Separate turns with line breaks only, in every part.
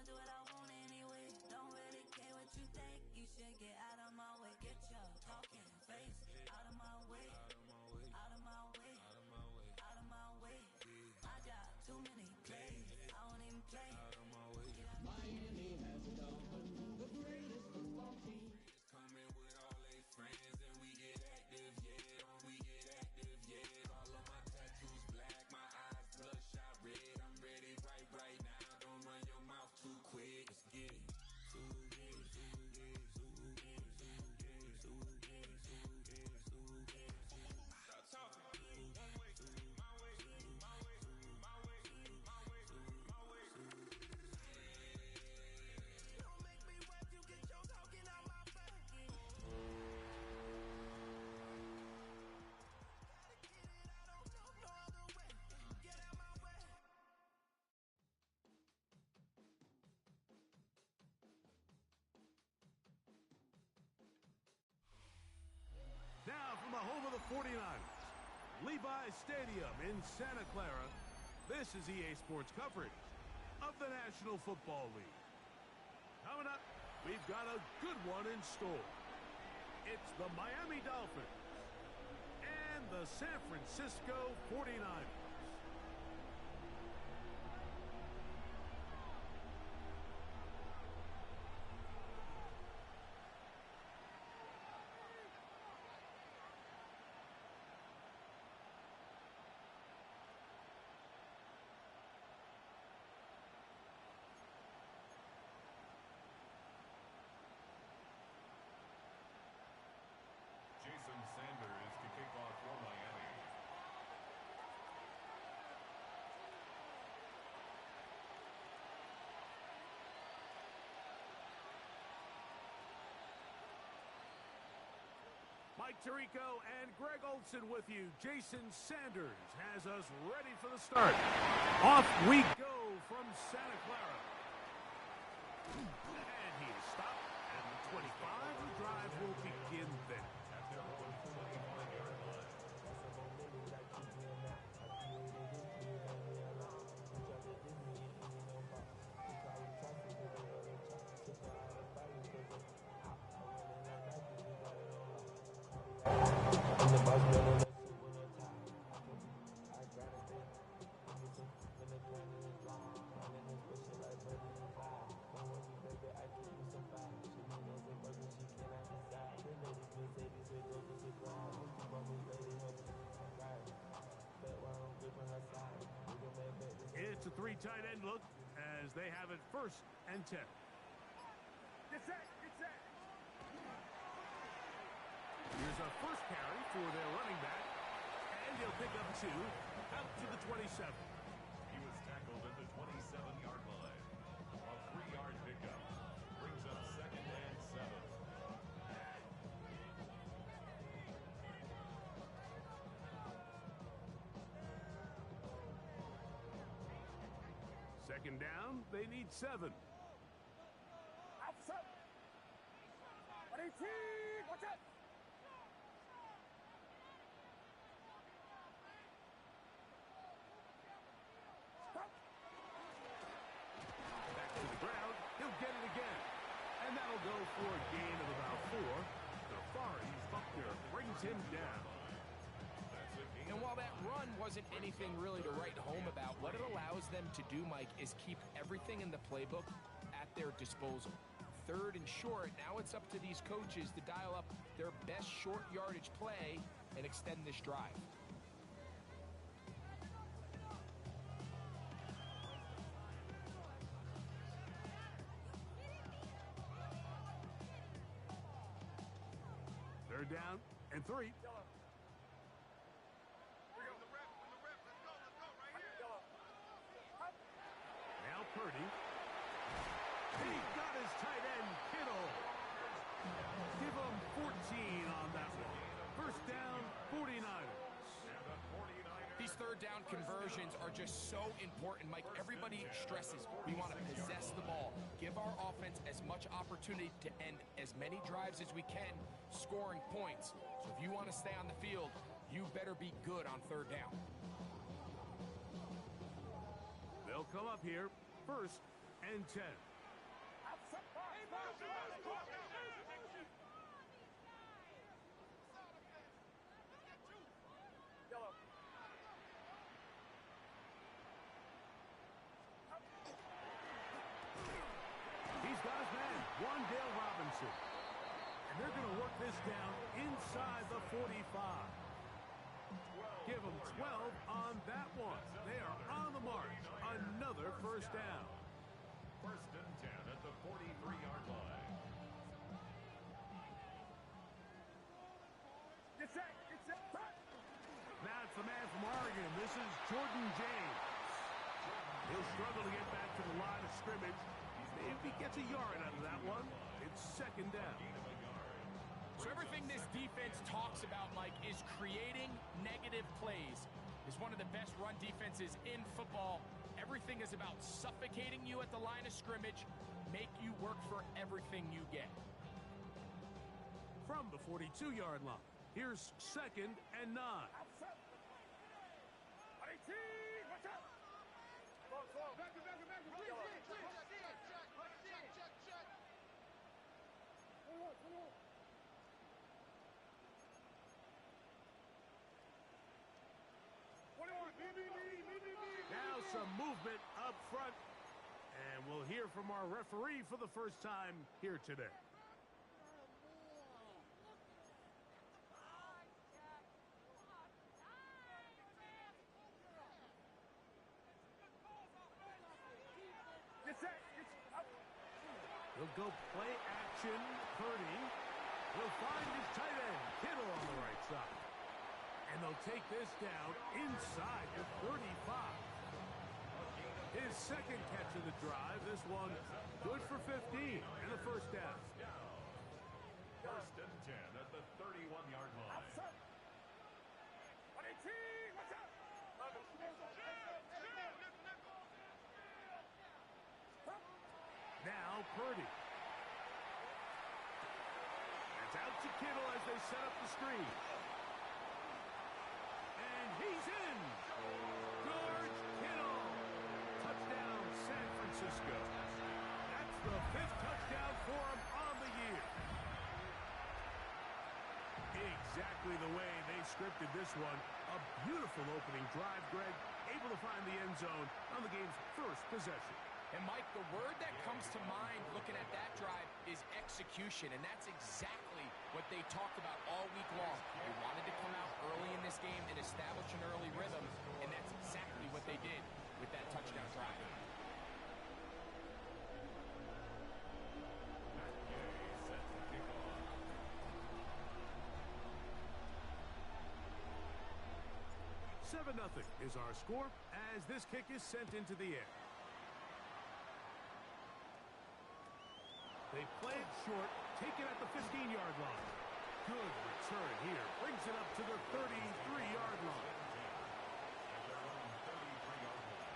I'ma do what I want anyway. Don't really care what you think. You should get out of my way. Get your talking face out of my way. Out of my way. Out of my way. Out of my way. I got too many plays. I don't even play. Out of my way.
Miami has it all, the greatest football team.
Coming with all they friends and we get active, yeah. We get active, yeah. All of my tattoos black, my eyes bloodshot red. I'm ready right now. Don't run your mouth too quick. Let's get it. Stop talking. One way, my way, my way, my way, my way, my way.
Don't make me wet, you get your talking out my face. Gotta get it, I don't know no other way. Get out my way.
Now from the home of the 49ers, Levi's Stadium in Santa Clara, this is EA Sports coverage of the National Football League. Coming up, we've got a good one in store. It's the Miami Dolphins and the San Francisco 49ers.
Jason Sanders to kick off for Miami.
Mike Tirico and Greg Olson with you. Jason Sanders has us ready for the start. Off we go from Santa Clara. And he is stopped at the 25. The drive will begin then.
At their own 25-yard line.
It's a three tight end look as they have it 1st and 10. Get set, get set. Here's a first carry for their running back, and he'll pick up 2 out to the 27.
He was tackled at the 27-yard line. A 3-yard pickup brings up 2nd and 7.
Second down, they need 7.
Outside. Watch out.
Back to the ground, he'll get it again. And that'll go for a gain of about 4. Safari Buckner brings him down.
And while that run wasn't anything really to write home about, what it allows them to do, Mike, is keep everything in the playbook at their disposal. 3rd and short, now it's up to these coaches to dial up their best short yardage play and extend this drive.
Third down and 3. Now Purdy. He got his tight end, Kittle. Give him 14 on that one. 1st down, 49ers.
These 3rd down conversions are just so important, Mike. Everybody stresses we want to possess the ball, give our offense as much opportunity to end as many drives as we can, scoring points. So if you want to stay on the field, you better be good on 3rd down.
They'll come up here 1st and 10.
Yellow.
He's got his man, Wandale Robinson. And they're going to work this down inside the 45. Give them 12 on that one. They are on the march. Another first down.
First and 10 at the 43-yard line.
Get set. Get set.
Now it's the man from Oregon. This is Jordan James. He'll struggle to get back to the line of scrimmage. If he gets a yard out of that one, it's second down.
So everything this defense talks about, Mike, is creating negative plays. It's one of the best run defenses in football. Everything is about suffocating you at the line of scrimmage, make you work for everything you get.
From the 42-yard line, here's second and 9.
Outside. 18. Watch out. Slow, slow. Back. Yellow. 21.
Now some movement up front. And we'll hear from our referee for the first time here today.
Get set.
He'll go play action. Purdy will find his tight end, Kittle, on the right side. And they'll take this down inside the 35. His second catch of the drive. This one good for 15 and a first down.
First and 10 at the 31-yard line.
Outside. 18. Watch out.
Now Purdy. It's out to Kittle as they set up the screen. And he's in. George Kittle. Touchdown, San Francisco. That's the 5th touchdown for him on the year. Exactly the way they scripted this one. A beautiful opening drive, Greg. Able to find the end zone on the game's first possession.
And Mike, the word that comes to mind looking at that drive is execution, and that's exactly what they talked about all week long. They wanted to come out early in this game and establish an early rhythm, and that's exactly what they did with that touchdown drive.
Matt Gay set to kick off.
7-0 is our score as this kick is sent into the air. They play it short, take it at the 15-yard line. Good return here. Brings it up to the 33-yard line.
At their own 33-yard line.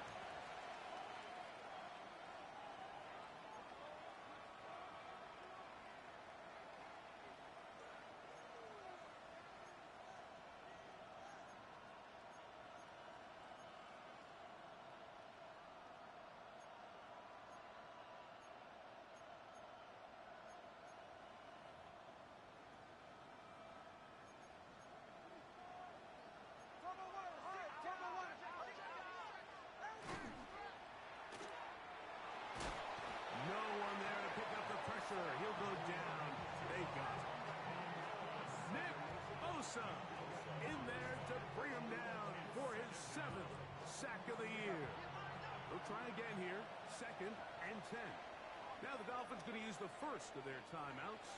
No one there to pick up the pressure. He'll go down. They got it. Nick Bosa in there to bring him down for his 7th sack of the year. They'll try again here. 2nd and 10. Now the Dolphins going to use the first of their timeouts.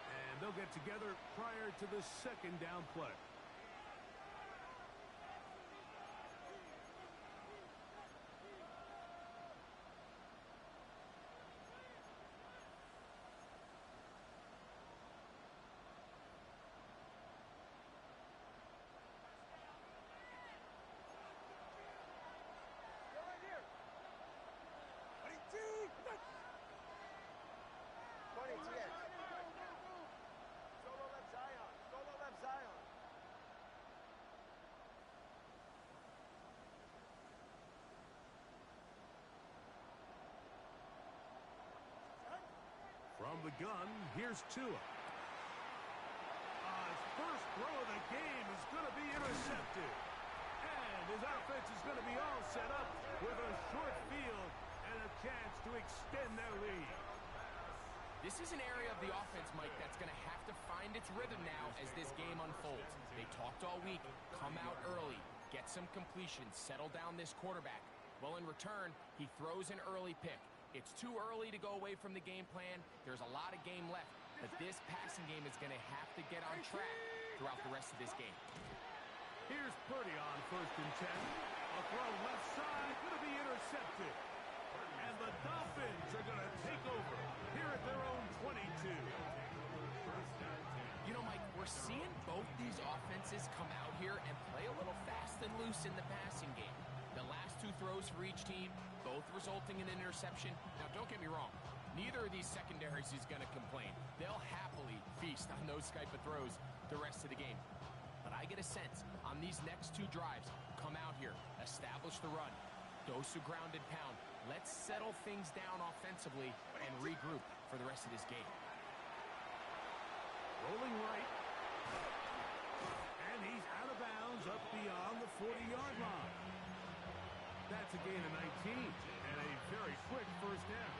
And they'll get together prior to the 2nd down play.
Solo left Zion.
the gun. Here's Tua. His first throw of the game is going to be intercepted. And his offense is going to be all set up with a short field and a chance to extend their lead.
This is an area of the offense, Mike, that's going to have to find its rhythm now as this game unfolds. They talked all week, come out early, get some completions, settle down this quarterback. Well, in return, he throws an early pick. It's too early to go away from the game plan. There's a lot of game left, but this passing game is going to have to get on track throughout the rest of this game.
Here's Purdy on 1st and 10. A throw left side, going to be intercepted. And the Dolphins are going to take over here at their own 22.
You know, Mike, we're seeing both these offenses come out here and play a little fast and loose in the passing game. The last 2 throws for each team, both resulting in an interception. Now, don't get me wrong. Neither of these secondaries is going to complain. They'll happily feast on those type of throws the rest of the game. But I get a sense on these next 2 drives, come out here, establish the run, dose of grounded pound. Let's settle things down offensively and regroup for the rest of this game.
Rolling right. And he's out of bounds up beyond the 40-yard line. That's a gain of 19 and a very quick first down.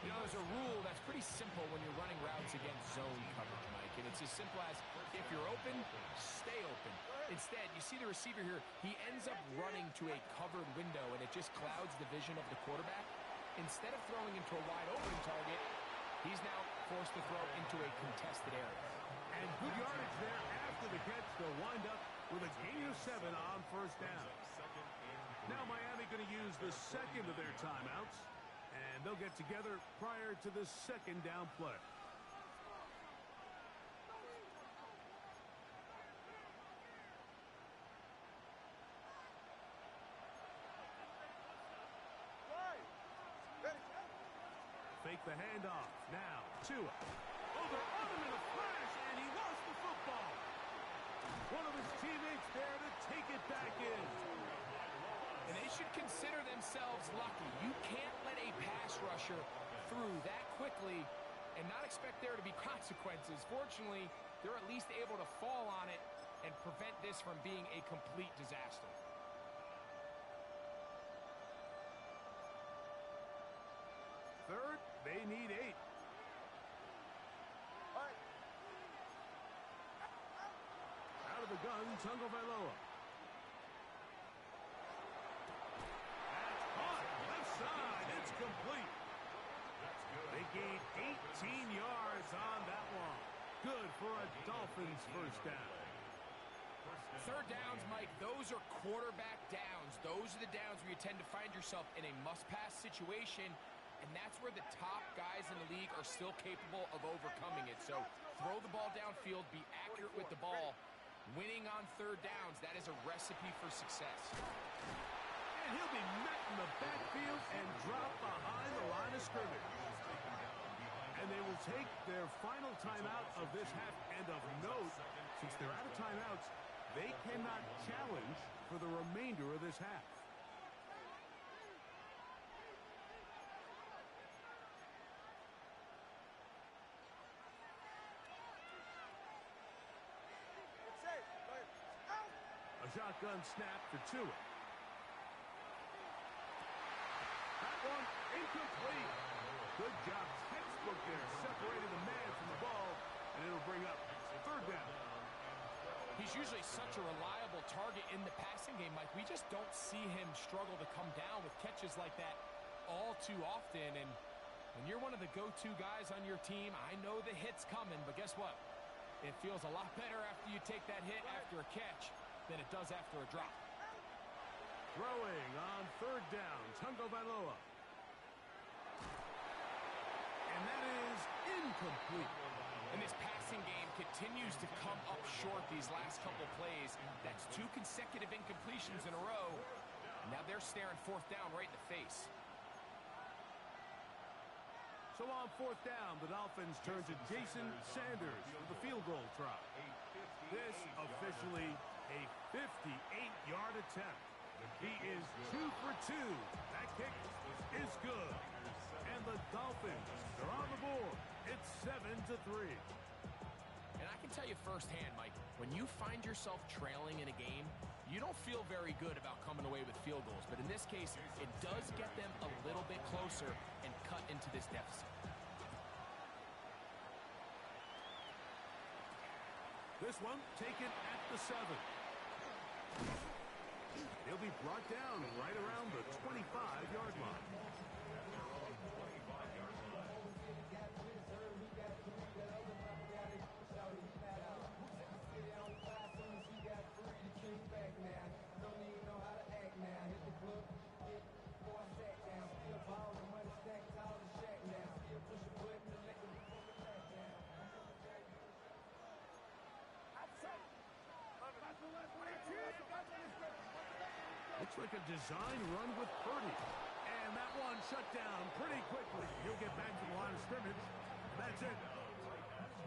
You know, there's a rule that's pretty simple when you're running routes against zone coverage, Mike. And it's as simple as, if you're open, stay open. Instead, you see the receiver here, he ends up running to a covered window, and it just clouds the vision of the quarterback. Instead of throwing into a wide open target, he's now forced to throw into a contested area.
And good yardage there after the catch. They'll wind up with a gain of 7 on first down. Now Miami going to use the second of their timeouts, and they'll get together prior to the second down play. Fake the handoff. Now, Tua. Oh, they're on him in a flash, and he lost the football. One of his teammates there to take it back in.
And they should consider themselves lucky. You can't let a pass rusher through that quickly and not expect there to be consequences. Fortunately, they're at least able to fall on it and prevent this from being a complete disaster.
Third, they need 8. Out of the gun, Tungo Vailoa. That's caught. Left side. It's complete. They gained 18 yards on that one. Good for a Dolphins first down.
Third downs, Mike, those are quarterback downs. Those are the downs where you tend to find yourself in a must-pass situation, and that's where the top guys in the league are still capable of overcoming it. So throw the ball downfield, be accurate with the ball. Winning on third downs, that is a recipe for success.
And he'll be met in the backfield and dropped behind the line of scrimmage. And they will take their final timeout of this half. And of note, since they're out of timeouts, they cannot challenge for the remainder of this half. A shotgun snap for Tua. That one incomplete. Good job. Textbook there. Separated the man from the ball, and it'll bring up third down.
He's usually such a reliable target in the passing game, Mike. We just don't see him struggle to come down with catches like that all too often. And when you're one of the go-to guys on your team, I know the hit's coming, but guess what? It feels a lot better after you take that hit after a catch than it does after a drop.
Throwing on third down, Tungo Vailoa. And that is incomplete.
And this passing game continues to come up short these last couple plays. That's 2 consecutive incompletions in a row. Now they're staring fourth down right in the face.
So on fourth down, the Dolphins turn to Jason Sanders for the field goal try. This officially a 58-yard attempt. He is 2 for 2. That kick is good. And the Dolphins are on the board. It's 7-3.
And I can tell you firsthand, Mike, when you find yourself trailing in a game, you don't feel very good about coming away with field goals. But in this case, it does get them a little bit closer and cut into this deficit.
This one taken at the 7. He'll be brought down right around the 25-yard line. Looks like a design run with Purdy. And that one shut down pretty quickly. He'll get back to the line of scrimmage. That's it.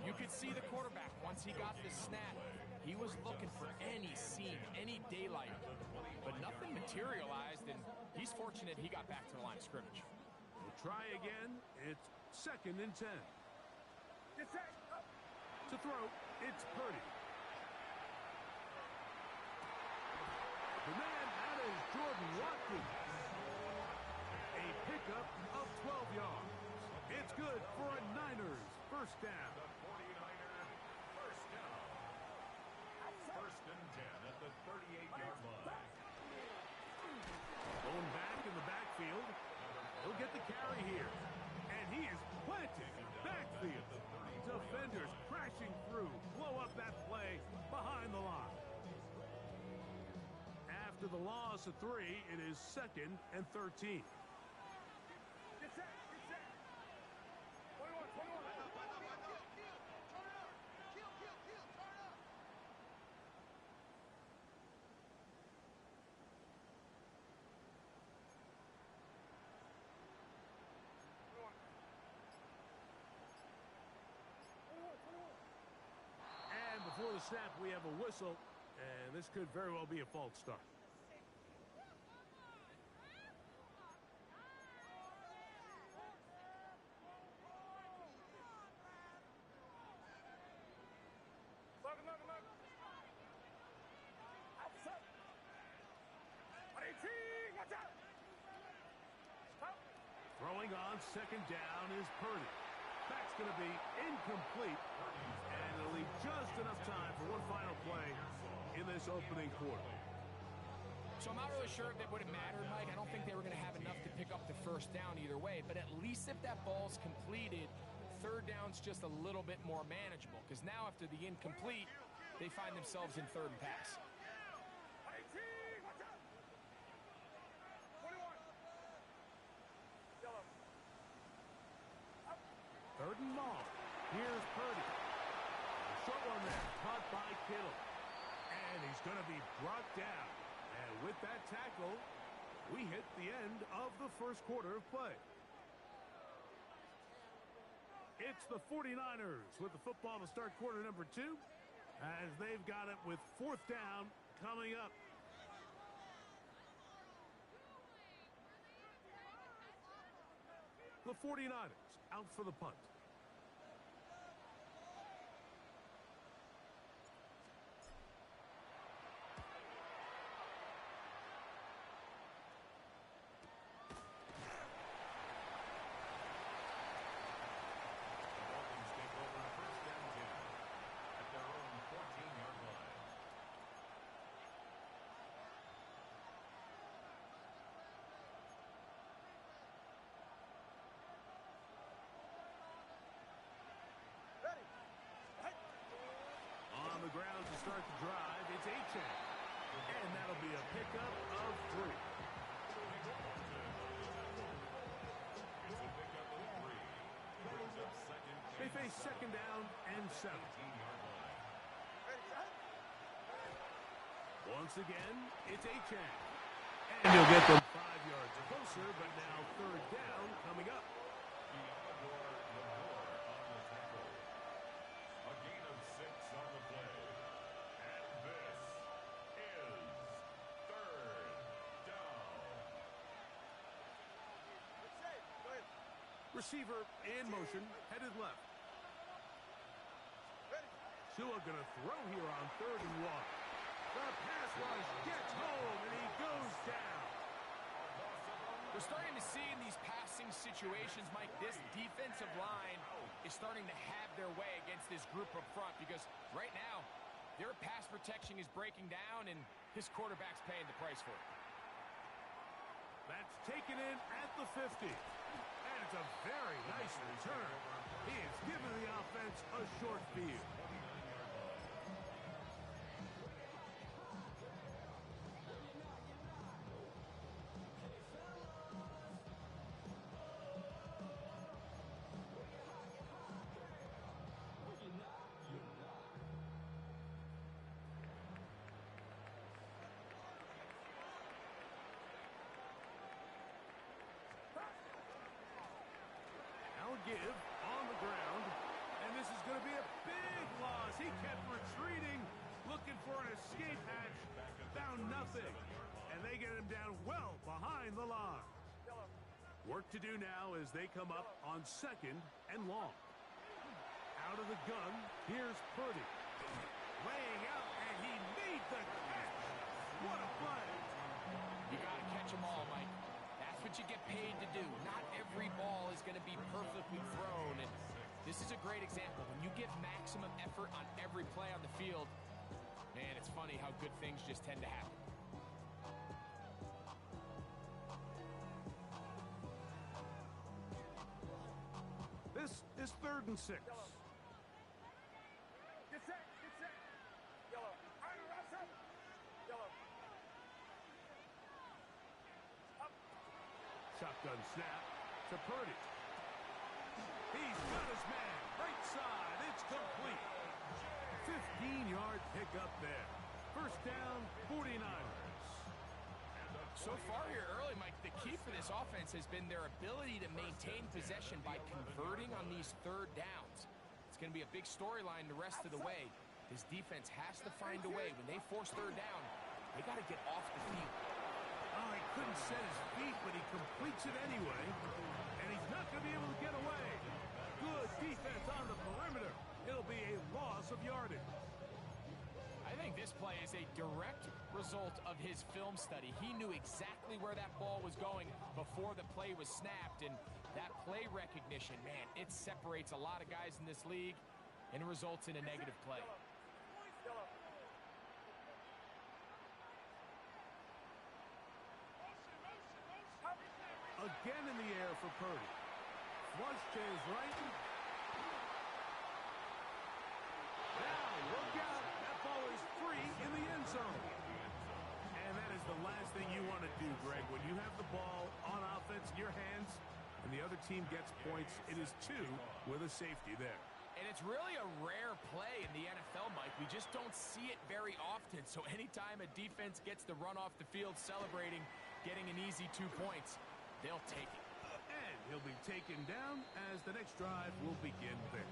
You could see the quarterback, once he got the snap, he was looking for any seam, any daylight. But nothing materialized, and he's fortunate he got back to the line of scrimmage.
We'll try again. It's 2nd and 10.
Get set. Up.
To throw, it's Purdy. The man out is Jordan Watkins. A pickup of 12 yards. It's good for a Niners first down.
The 49er first down. First and 10 at the 38-yard line.
Going back in the backfield. He'll get the carry here. And he is planted backfield. Defenders crashing through. Blow up that play behind the line. After the loss of 3, it is 2nd and 13.
Get set. Get set. 21. 21.
And before the snap, we have a whistle. And this could very well be a false start. Throwing on 2nd down is Purdy. That's going to be incomplete. And it'll leave just enough time for one final play in this opening quarter.
So I'm not really sure if it would have mattered, Mike. I don't think they were going to have enough to pick up the first down either way. But at least if that ball's completed, 3rd down's just a little bit more manageable. Because now after the incomplete, they find themselves in 3rd and pass.
3rd and long. Here's Purdy. A short one there, caught by Kittle. And he's going to be brought down. And with that tackle, we hit the end of the first quarter of play. It's the 49ers with the football to start quarter number 2, as they've got it with 4th down coming up. The 49ers out for the punt.
Dolphins take over 1st and 10 at their own 14-yard line.
On the ground to start the drive, it's Achane. And that'll be a pickup of 3.
It's a pickup of 3. Brings up 2nd
They face 2nd down and 7.
18-yard line.
Once again, it's Achane. And he'll get them 5 yards closer, but now 3rd down coming up.
Theodore Lamore on the tackle. A gain of 6 on the play. And this is 3rd down.
Receiver in motion, headed left. Tua gonna throw here on 3rd and 1. The pass rush gets home, and he goes down.
We're starting to see in these passing situations, Mike, this defensive line is starting to have their way against this group up front because right now, their pass protection is breaking down, and this quarterback's paying the price for it.
That's taken in at the 50. And it's a very nice return. He is giving the offense a short field. Give on the ground, and this is going to be a big loss. He kept retreating, looking for an escape hatch, found nothing, and they get him down well behind the line. Work to do now as they come up on 2nd and long. Out of the gun, here's Purdy. Laying out, and he made the catch. What a play.
You got to catch them all, Mike. That's what you get paid to do. Not every ball is going to be perfectly thrown, and this is a great example. When you give maximum effort on every play on the field, man, it's funny how good things just tend to happen.
This is 3rd and 6.
Get set, get set. Yellow. All right, routes up. Yellow.
Shotgun snap to Purdy. He's got his man. Right side. It's complete. 15-yard pickup there. First down, 49ers.
So far here early, Mike, the key for this offense has been their ability to maintain possession by converting on these 3rd downs. It's going to be a big storyline the rest of the way. This defense has to find a way. When they force 3rd down, they got to get off the field.
Oh, he couldn't set his feet, but he completes it anyway. And he's not going to be able to get away. Good defense on the perimeter. It'll be a loss of yardage.
I think this play is a direct result of his film study. He knew exactly where that ball was going before the play was snapped, and that play recognition, man, it separates a lot of guys in this league, and it results in a negative play.
Again in the air for Purdy. Flush to his right. Now, look out. That ball is free in the end zone. And that is the last thing you want to do, Greg. When you have the ball on offense in your hands and the other team gets points, it is 2 with a safety there.
And it's really a rare play in the NFL, Mike. We just don't see it very often. So anytime a defense gets to run off the field celebrating, getting an easy 2 points, they'll take it.
And he'll be taken down as the next drive will begin there.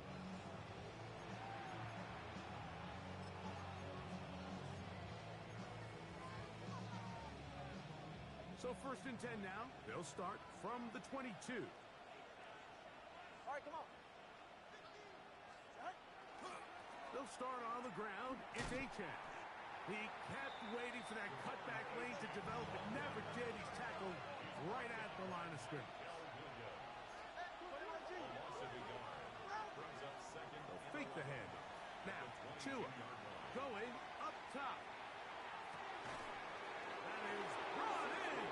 So 1st and 10 now. They'll start from the 22.
All right, come on.
They'll start on the ground. It's Achane. He kept waiting for that cutback lane to develop. It never did. He's tackled right at the line of scrimmage. They'll fake the handoff. Now, Tua going up top. That is brought in.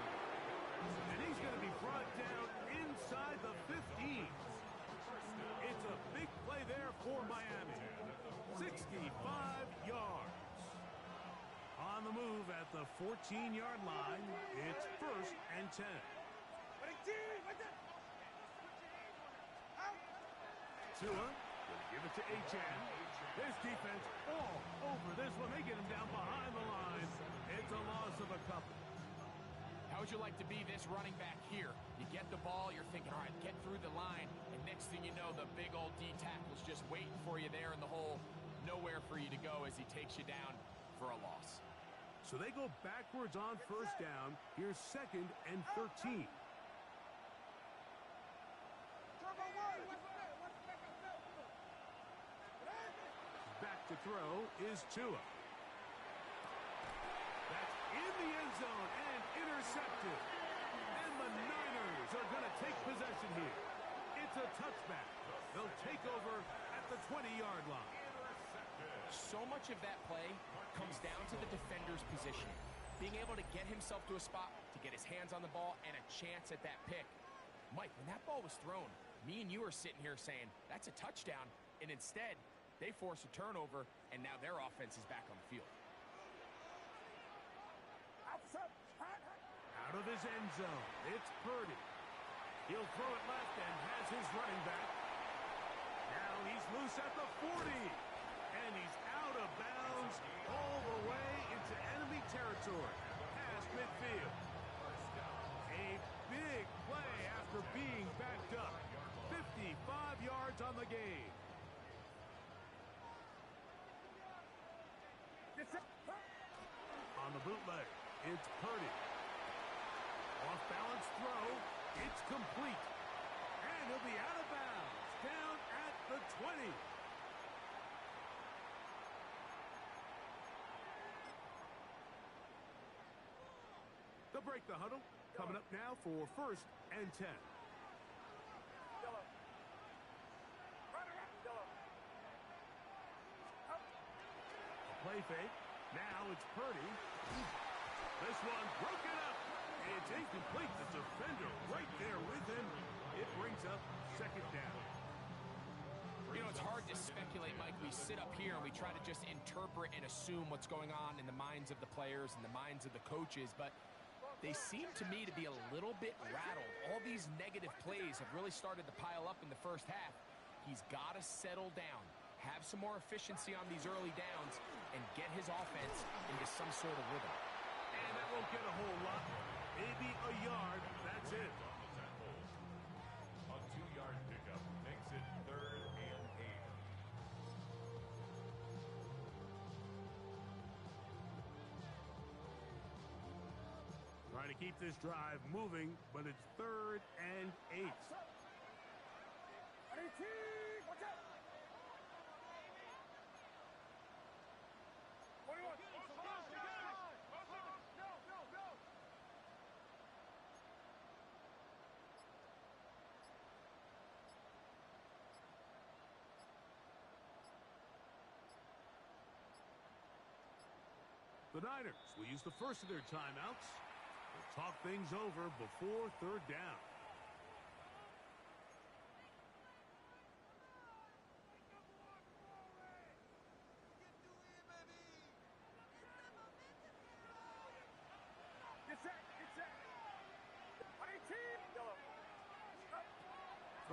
And he's going to be brought down inside the 15. It's a big play there for Miami. 65 yards. On the move at the 14-yard line, it's 1st and 10. Tua will give it to Achane. This defense all over this one. They get him down behind the line. It's a loss of a couple.
How would you like to be this running back here? You get the ball, you're thinking, all right, get through the line, and next thing you know, the big old D tackle's just waiting for you there in the hole. Nowhere for you to go as he takes you down for a loss.
So they go backwards on 1st down. Here's 2nd and 13. throw is Tua. That's in the end zone and intercepted. And the Niners are going to take possession here. It's a touchback. They'll take over at the 20-yard line.
So much of that play comes down to the defender's positioning. Being able to get himself to a spot, to get his hands on the ball, and a chance at that pick. Mike, when that ball was thrown, me and you are sitting here saying, that's a touchdown. And instead, they force a turnover, and now their offense is back on the field.
Out of his end zone, it's Purdy. He'll throw it left and has his running back. Now he's loose at the 40. And he's out of bounds all the way into enemy territory, past midfield. A big play after being backed up. 55 yards on the game. On the bootleg, it's Purdy. Off-balance throw, it's complete. And he'll be out of bounds, down at the 20. They'll break the huddle. Coming up now for 1st and 10. A play fake. Now it's Purdy. This one broken up. It's incomplete. The defender right there with him. It brings up 2nd down.
You know, it's hard to speculate, Mike. We sit up here and we try to just interpret and assume what's going on in the minds of the players and the minds of the coaches, but they seem to me to be a little bit rattled. All these negative plays have really started to pile up in the first half. He's got to settle down, have some more efficiency on these early downs, and get his offense into some sort of rhythm.
And that won't get a whole lot. Maybe a yard. That's it.
A 2-yard pickup makes it 3rd and 8.
Trying to keep this drive moving, but it's 3rd and 8. The Niners will use the first of their timeouts. They'll talk things over before 3rd down.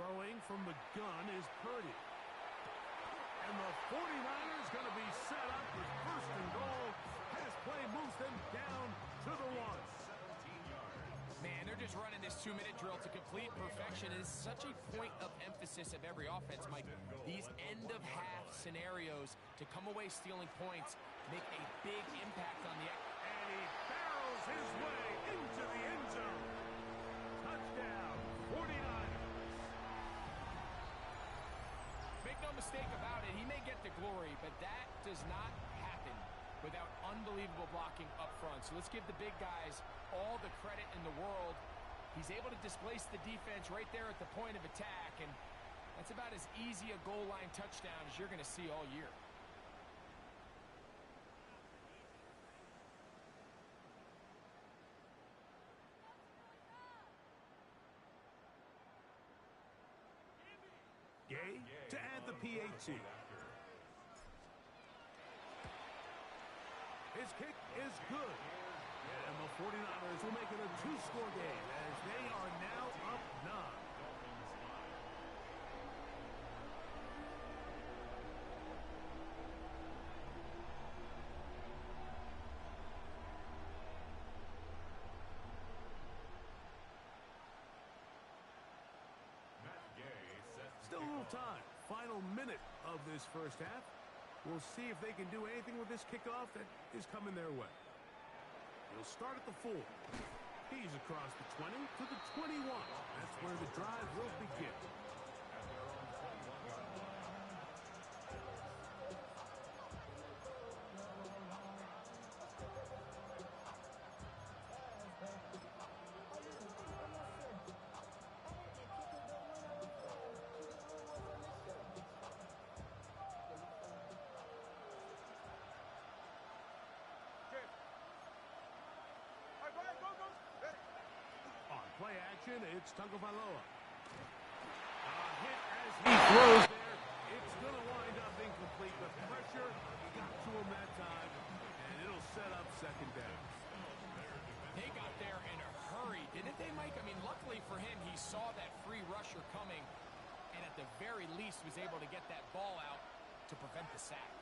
Throwing from the gun is Purdy. And the 49ers going to be set up with 1st and goal. Pass play moves them down to the 1.
Man, they're just running this 2-minute drill to complete perfection. It is such a point of emphasis of every offense, Mike. These end-of-half scenarios to come away stealing points make a big impact on the...
And he barrels his way into the end zone. Touchdown, 49ers.
Make no mistake about it, he may get the glory, but that does not happen without unbelievable blocking up front. So let's give the big guys all the credit in the world. He's able to displace the defense right there at the point of attack, and that's about as easy a goal line touchdown as you're going to see all year.
Gay to add the PAT. His kick is good. And the 49ers will make it a 2-score game as they are now up 9. Still a little time. Final minute of this first half. We'll see if they can do anything with this kickoff that is coming their way. He'll start at the 4. He's across the 20 to the 21. That's where the drive will begin. play action. It's Tagovailoa. Hit as he throws there. It's going to wind up incomplete. The pressure got to him that time, and it'll set up second down.
They got there in a hurry, didn't they, Mike? I mean, luckily for him, he saw that free rusher coming, and at the very least was able to get that ball out to prevent the sack.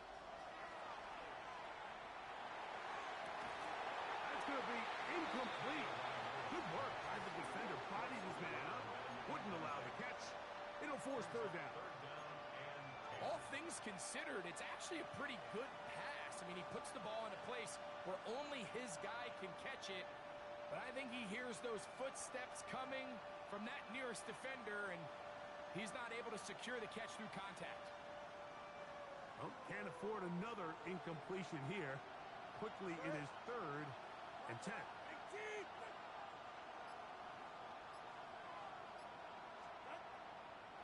That's going to be incomplete. Good work by the defender. Bodied his man up. Wouldn't allow the catch. It'll force third down.
All things considered, it's actually a pretty good pass. I mean, he puts the ball in a place where only his guy can catch it. But I think he hears those footsteps coming from that nearest defender, and he's not able to secure the catch through contact.
Well, can't afford another incompletion here. Quickly, it is 3rd and 10.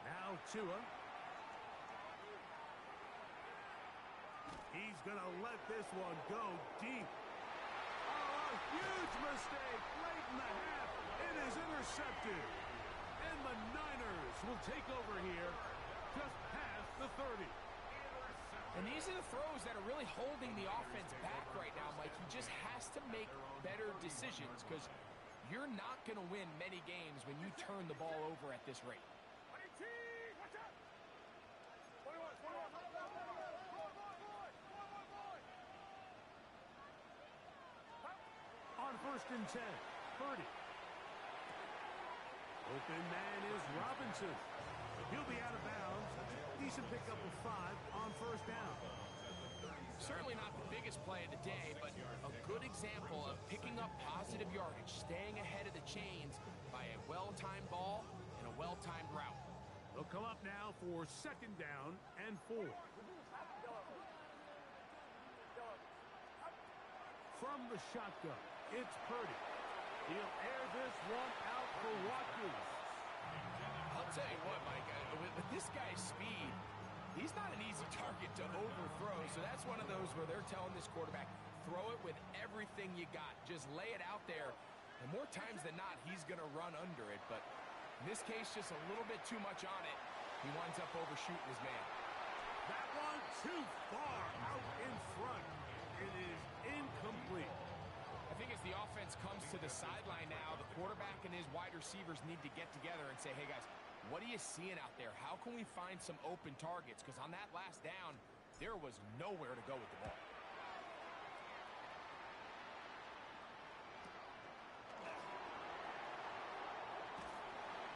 Now Tua. He's going to let this one go deep. Oh, a huge mistake late in the half. It is intercepted. And the Niners will take over here just past the 30.
And these are the throws that are really holding the offense back right now, Mike. He just has to make better decisions because you're not going to win many games when you turn the ball over at this rate.
On 1st and 10, Purdy. Open man is Robinson. He'll be out of bounds. Decent pickup of 5 on 1st down.
Certainly not the biggest play of the day, but a good example of picking up positive yardage, staying ahead of the chains by a well-timed ball and a well-timed route.
They'll come up now for 2nd down and 4. From the shotgun, it's Purdy. He'll air this one out for Watkins.
I'll tell you what, Mike, with this guy's speed, he's not an easy target to overthrow, so that's one of those where they're telling this quarterback, throw it with everything you got. Just lay it out there, and more times than not, he's going to run under it, but in this case, just a little bit too much on it. He winds up overshooting his man.
That one too far out in front. It is incomplete.
I think as the offense comes to the sideline now, the quarterback and his wide receivers need to get together and say, hey, guys, what are you seeing out there? How can we find some open targets? Because on that last down, there was nowhere to go with the ball.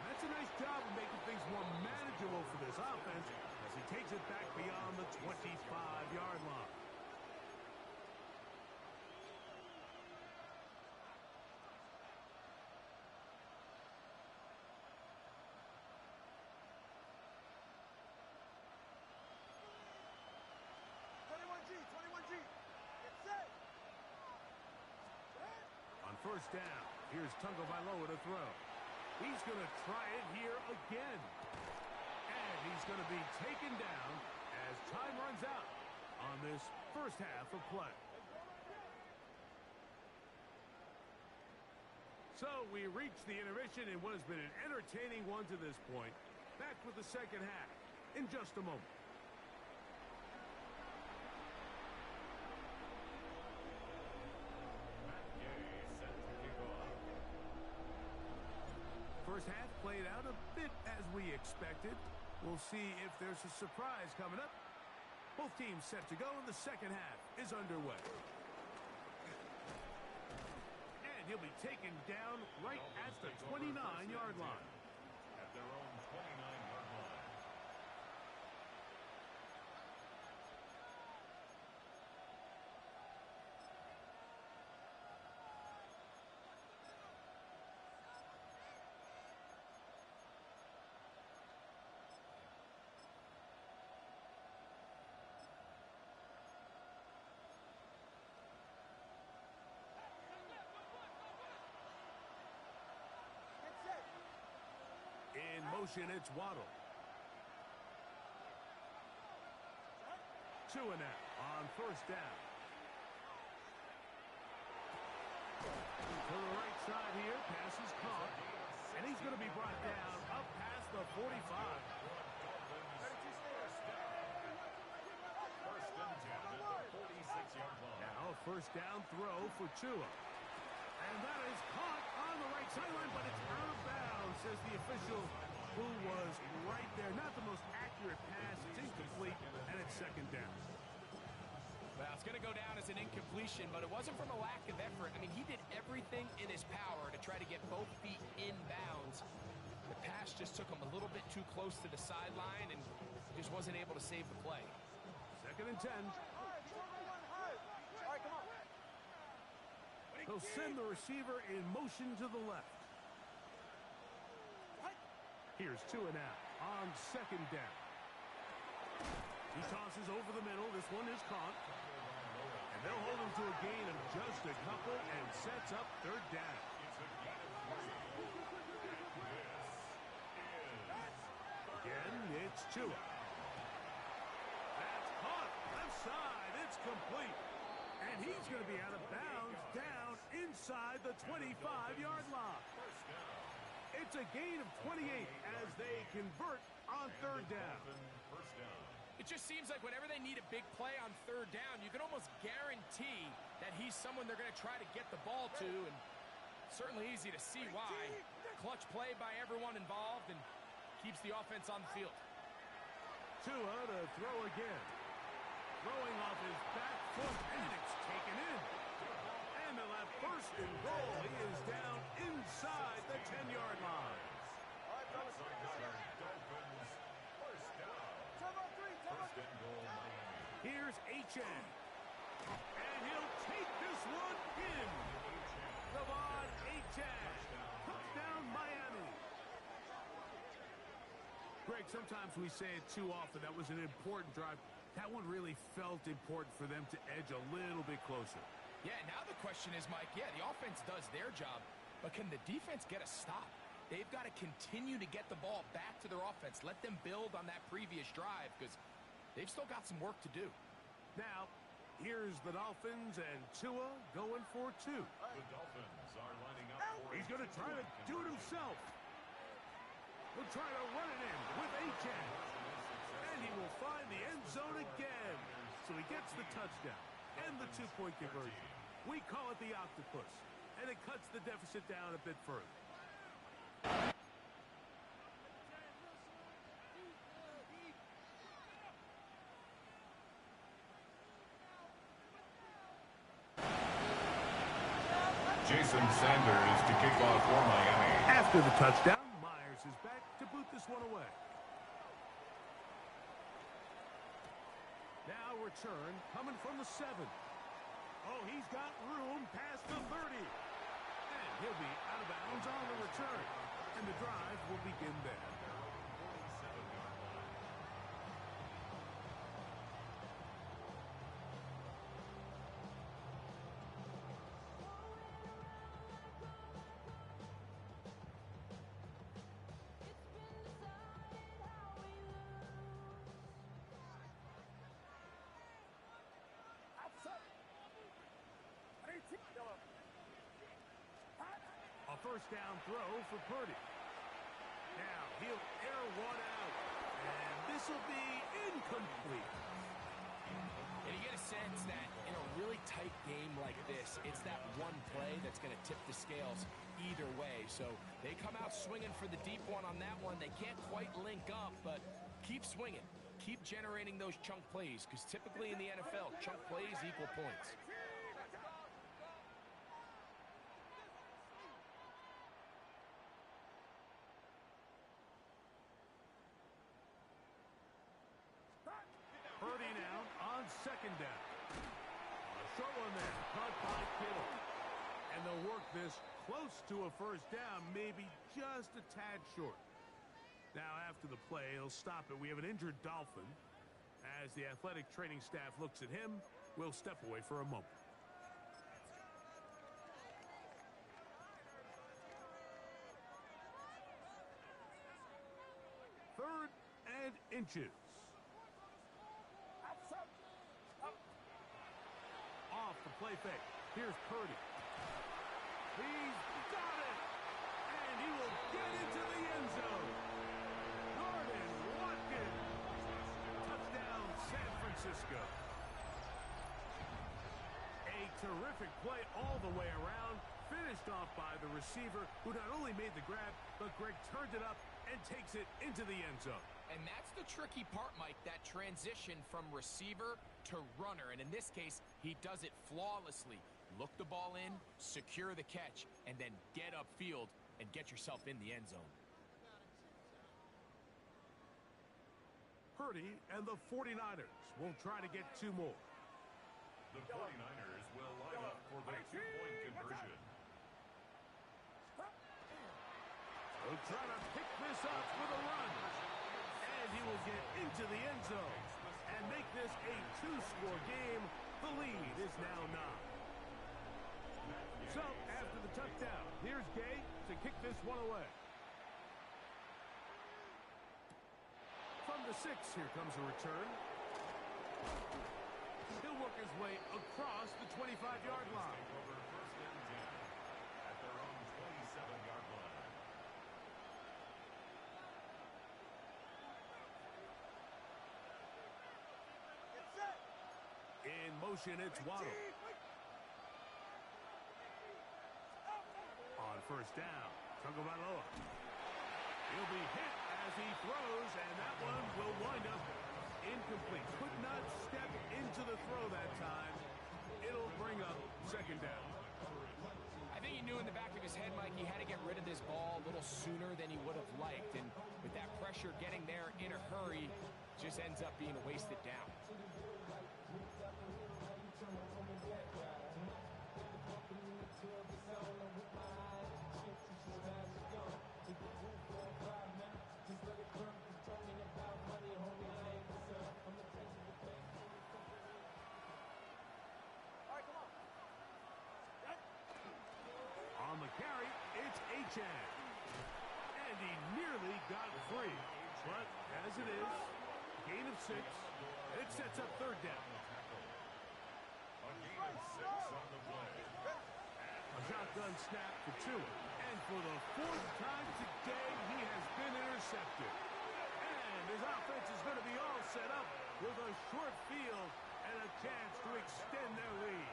That's a nice job of making things more manageable for this offense as he takes it back beyond the 25-yard line. On 1st down, here's Tagovailoa to throw. He's going to try it here again. And he's going to be taken down as time runs out on this 1st half of play. So we reach the intermission in what has been an entertaining one to this point. Back with the 2nd half in just a moment. First half played out a bit as we expected. We'll see if there's a surprise coming up. Both teams set to go, and the 2nd half is underway. And he'll be taken down right at the 29-yard line.
At their own 29-yard line.
In motion, it's Waddle. Tua now on 1st down. To the right side here, pass is caught. 45.
First and 10 at the 46-yard line.
Now a first down throw for Tua. And that is caught on the right sideline, but it's out of bounds, says the official, who was right there. Not the most accurate pass. It's incomplete, and it's second down.
Well, it's going to go down as an incompletion, but it wasn't from a lack of effort. I mean, he did everything in his power to try to get both feet in bounds. The pass just took him a little bit too close to the sideline and just wasn't able to save the play.
Second and 10. He'll send the receiver in motion to the left. Here's Tua now on second down. He tosses over the middle. This one is caught. And they'll hold him to a gain of just a couple and sets up third down. Again, it's Tua. That's caught. Left side. It's complete. And he's going to be out of bounds down inside the 25-yard line. It's a gain of 28 as they convert on third down.
It just seems like whenever they need a big play on third down, you can almost guarantee that he's someone they're going to try to get the ball to, and certainly easy to see why. Clutch play by everyone involved and keeps the offense on the field.
Tua to throw again. Throwing off his back foot, and it's taken in. And they'll have first and goal. He is down inside the 10-yard line. Here's Achane. And he'll take this one in. Devon Achane. Touchdown, Miami. Greg, sometimes we say it too often. That was an important drive. That one really felt important for them to edge a little bit closer.
Yeah, now the question is, Mike, the offense does their job, but can the defense get a stop? They've got to continue to get the ball back to their offense. Let them build on that previous drive because they've still got some work to do.
Now, here's the Dolphins and Tua going for two.
The Dolphins are lining up for
He's going to try to do it himself. He'll try to run it in with Achane. And he will find the end zone again. So he gets the touchdown and the two-point conversion. We call it the octopus. And it cuts the deficit down a bit further.
Jason Sanders to kick off for Miami.
After the touchdown, Myers is back to boot this one away. Now return coming from the 7. Oh, he's got room past the 30. And he'll be out of bounds on the return. And the drive will begin there. A first down throw for Purdy. Now he'll air one out. And this will be incomplete.
And you get a sense that in a really tight game like this, it's that one play that's going to tip the scales either way. So they come out swinging for the deep one on that one. They can't quite link up, but keep swinging. Keep generating those chunk plays, because typically in the NFL, chunk plays equal points.
Purdy now on second down. A short one there, caught by Kittle. And they'll work this close to a first down, maybe just a tad short. Now after the play, he'll stop it. We have an injured Dolphin. As the athletic training staff looks at him, we'll step away for a moment. Third and inches. Off the play fake. Here's Purdy. He's got it! And he will get into the end zone. Francisco. A terrific play all the way around, finished off by the receiver, who not only made the grab, but Greg turned it up and takes it into the end zone.
And that's the tricky part, Mike, that transition from receiver to runner. And in this case, he does it flawlessly. Look the ball in, secure the catch, and then get upfield and get yourself in the end zone.
Purdy and the 49ers will try to get two more.
The 49ers will line up for the two-point conversion.
He'll try to pick this up with a run. And he will get into the end zone and make this a two-score game. The lead is now 9. So, after the touchdown, here's Gay to kick this one away. From the 6, here comes a return. He'll work his way across the 25-yard line.
Over first and 10 at their own 27-yard line.
In motion, it's Waddle. On first down, Tagovailoa. He'll be hit as he throws, and that one will wind up incomplete. Could not step into the throw that time. It'll bring up second down.
I think he knew in the back of his head, Mike, he had to get rid of this ball a little sooner than he would have liked. And with that pressure getting there in a hurry, just ends up being a wasted down.
On the carry, it's Achane. And he nearly got free. But as it is, gain of 6. It sets up third down.
A gain of 6 on the play.
A shotgun snap to Tua. And for the 4th time today, he has been intercepted. And his offense is going to be all set up with a short field and a chance to extend their lead.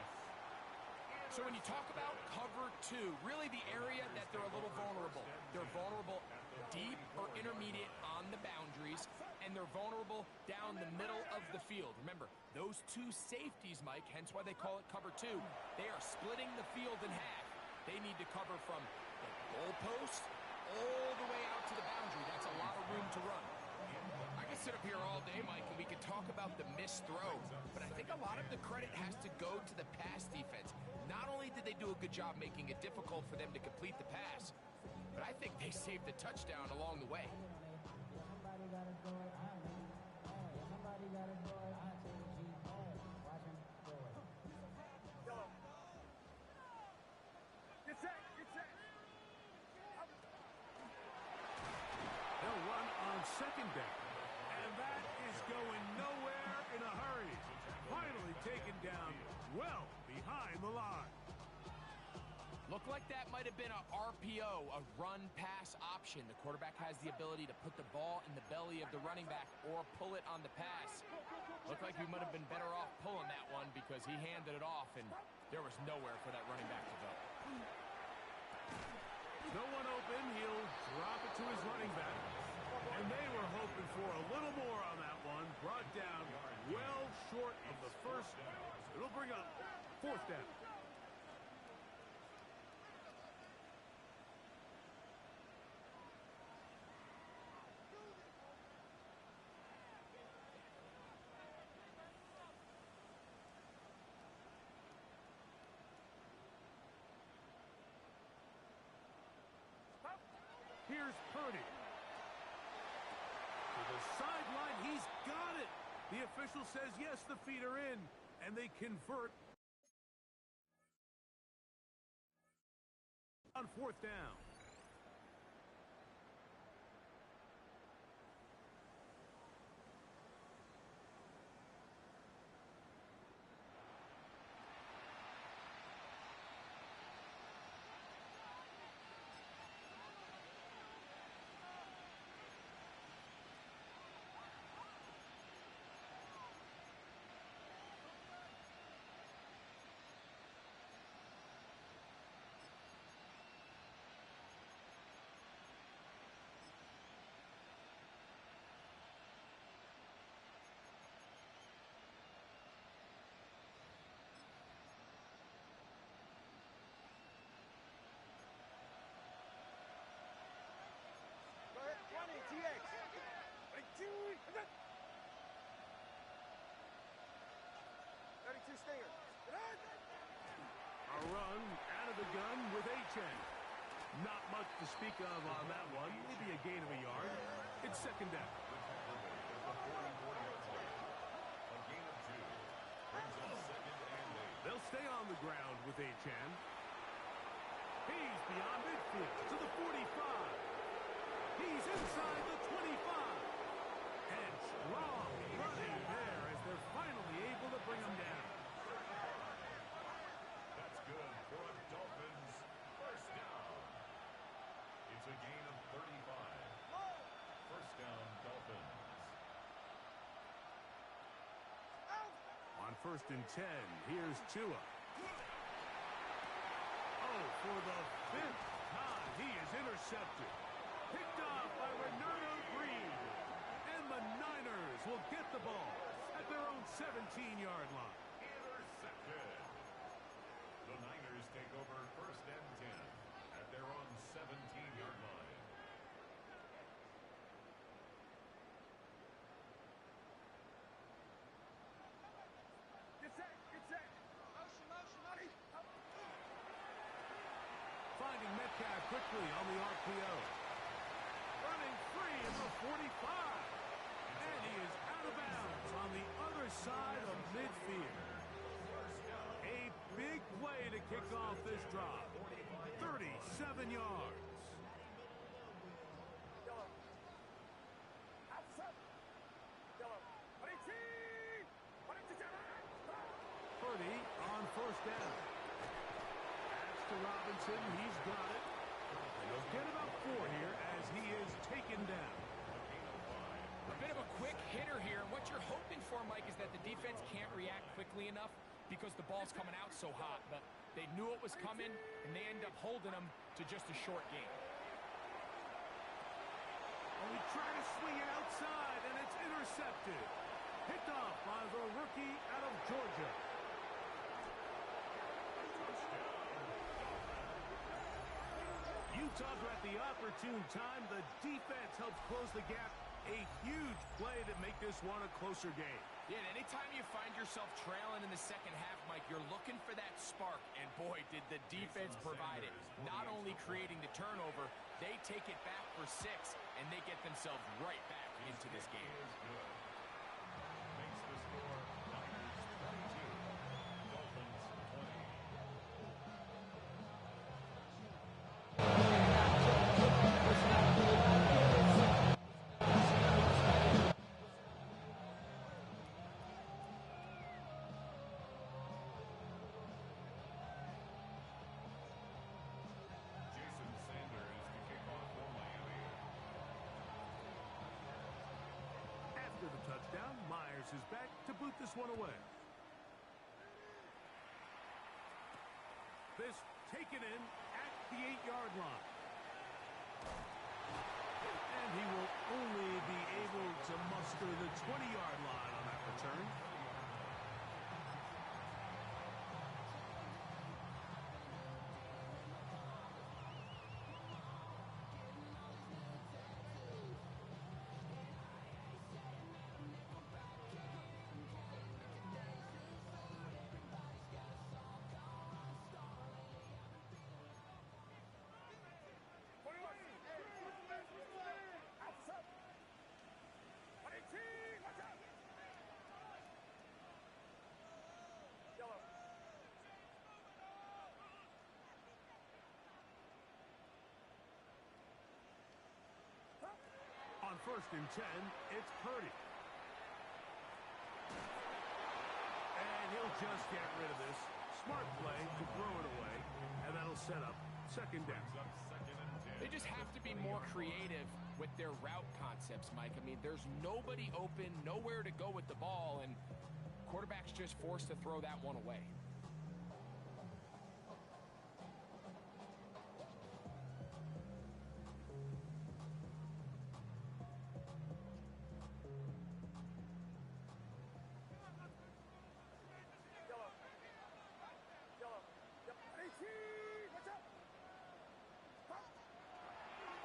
So when you talk about cover 2, really the area that they're a little vulnerable. They're vulnerable deep or intermediate on the boundaries, and they're vulnerable down the middle of the field. Remember, those two safeties, Mike, hence why they call it cover 2, they are splitting the field in half. They need to cover from the goalpost all the way out to the boundary. That's a lot of room to run. I could sit up here all day, Mike, and we could talk about the missed throw, but I think a lot of the credit has to go to the pass defense. Not only did they do a good job making it difficult for them to complete the pass, but I think they saved the touchdown along the way.
Get set, get set.
They'll run on second down. And that is going nowhere in a hurry. Finally taken down well behind the line.
Looked like that might have been a RPO, a run-pass option. The quarterback has the ability to put the ball in the belly of the running back or pull it on the pass. Looked like we might have been better off pulling that one because he handed it off, and there was nowhere for that running back to go.
No one open. He'll drop it to his running back. And they were hoping for a little more on that one. Brought down well short of the first. It'll bring up fourth down. Here's Purdy. To the sideline, he's got it. The official says yes, the feet are in, and they convert on fourth down.
Sergeant! 32 Stinger.
A run out of the gun with Achane. Not much to speak of on that one. Maybe a gain of a yard. It's second down.
A gain of 2. Brings up second and 8.
They'll stay on the ground with Achane. He's beyond midfield to the 45. He's inside the 25. And strong running there as they're finally able to bring him down.
That's good for a Dolphins first down. It's a gain of 35. First down, Dolphins.
On first and 10, here's Tua. Oh, for the 5th time, he is intercepted. Picked off by Renardo Green. And the Niners will get the ball at their own 17-yard line.
Intercepted. The Niners take over first and 10 at their own 17-yard line.
Get set, get set. Motion, money.
Finding Metcalf quickly on the RPO. Running free in the 45. And he is out of bounds on the other side of midfield. A big play to kick off this drive. 37 yards.
Yellow. Outside. Yellow. 22. 22.
Purdy on first down. Pass to Robinson. He's got it. And he'll get about 4 here as he is taken down.
A bit of a quick hitter here. And what you're hoping for, Mike, is that the defense can't react quickly enough because the ball's coming out so hot. But they knew it was coming, and they end up holding them to just a short game.
And we try to swing it outside, and it's intercepted. Picked off by the rookie out of Georgia. Utah's are at the opportune time. The defense helps close the gap. A huge play to make this one a closer game.
Yeah, and anytime you find yourself trailing in the second half, Mike, you're looking for that spark. And boy, did the defense provide it. Not only creating the turnover, they take it back for 6, and they get themselves right back into this game.
Makes the score Niners 22, Dolphins 20. Jason Sanders to kick off for Miami.
After the touchdown, Myers is back to boot this one away. This taken in at the 8-yard line. And he will only be able to muster the 20-yard line on that return. On first and 10, it's Purdy. And he'll just get rid of this. Smart play to throw it away, and that'll set up second down.
Up second and 10.
They just have to be more creative with their route concepts, Mike. I mean, there's nobody open, nowhere to go with the ball, and quarterback's just forced to throw that one away.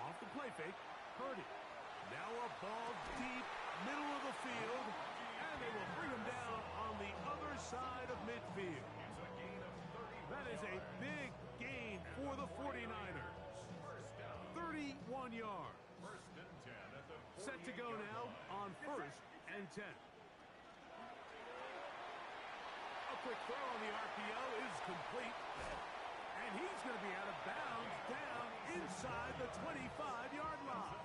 Off the play fake, Purdy. Now a ball deep, middle of the field, and they will bring him down on the other side of midfield. That is a big gain for the 49ers. 31 yards. Set to go now on 1st and 10. A quick throw on the RPO is complete. And he's going to be out of bounds down inside the 25-yard line.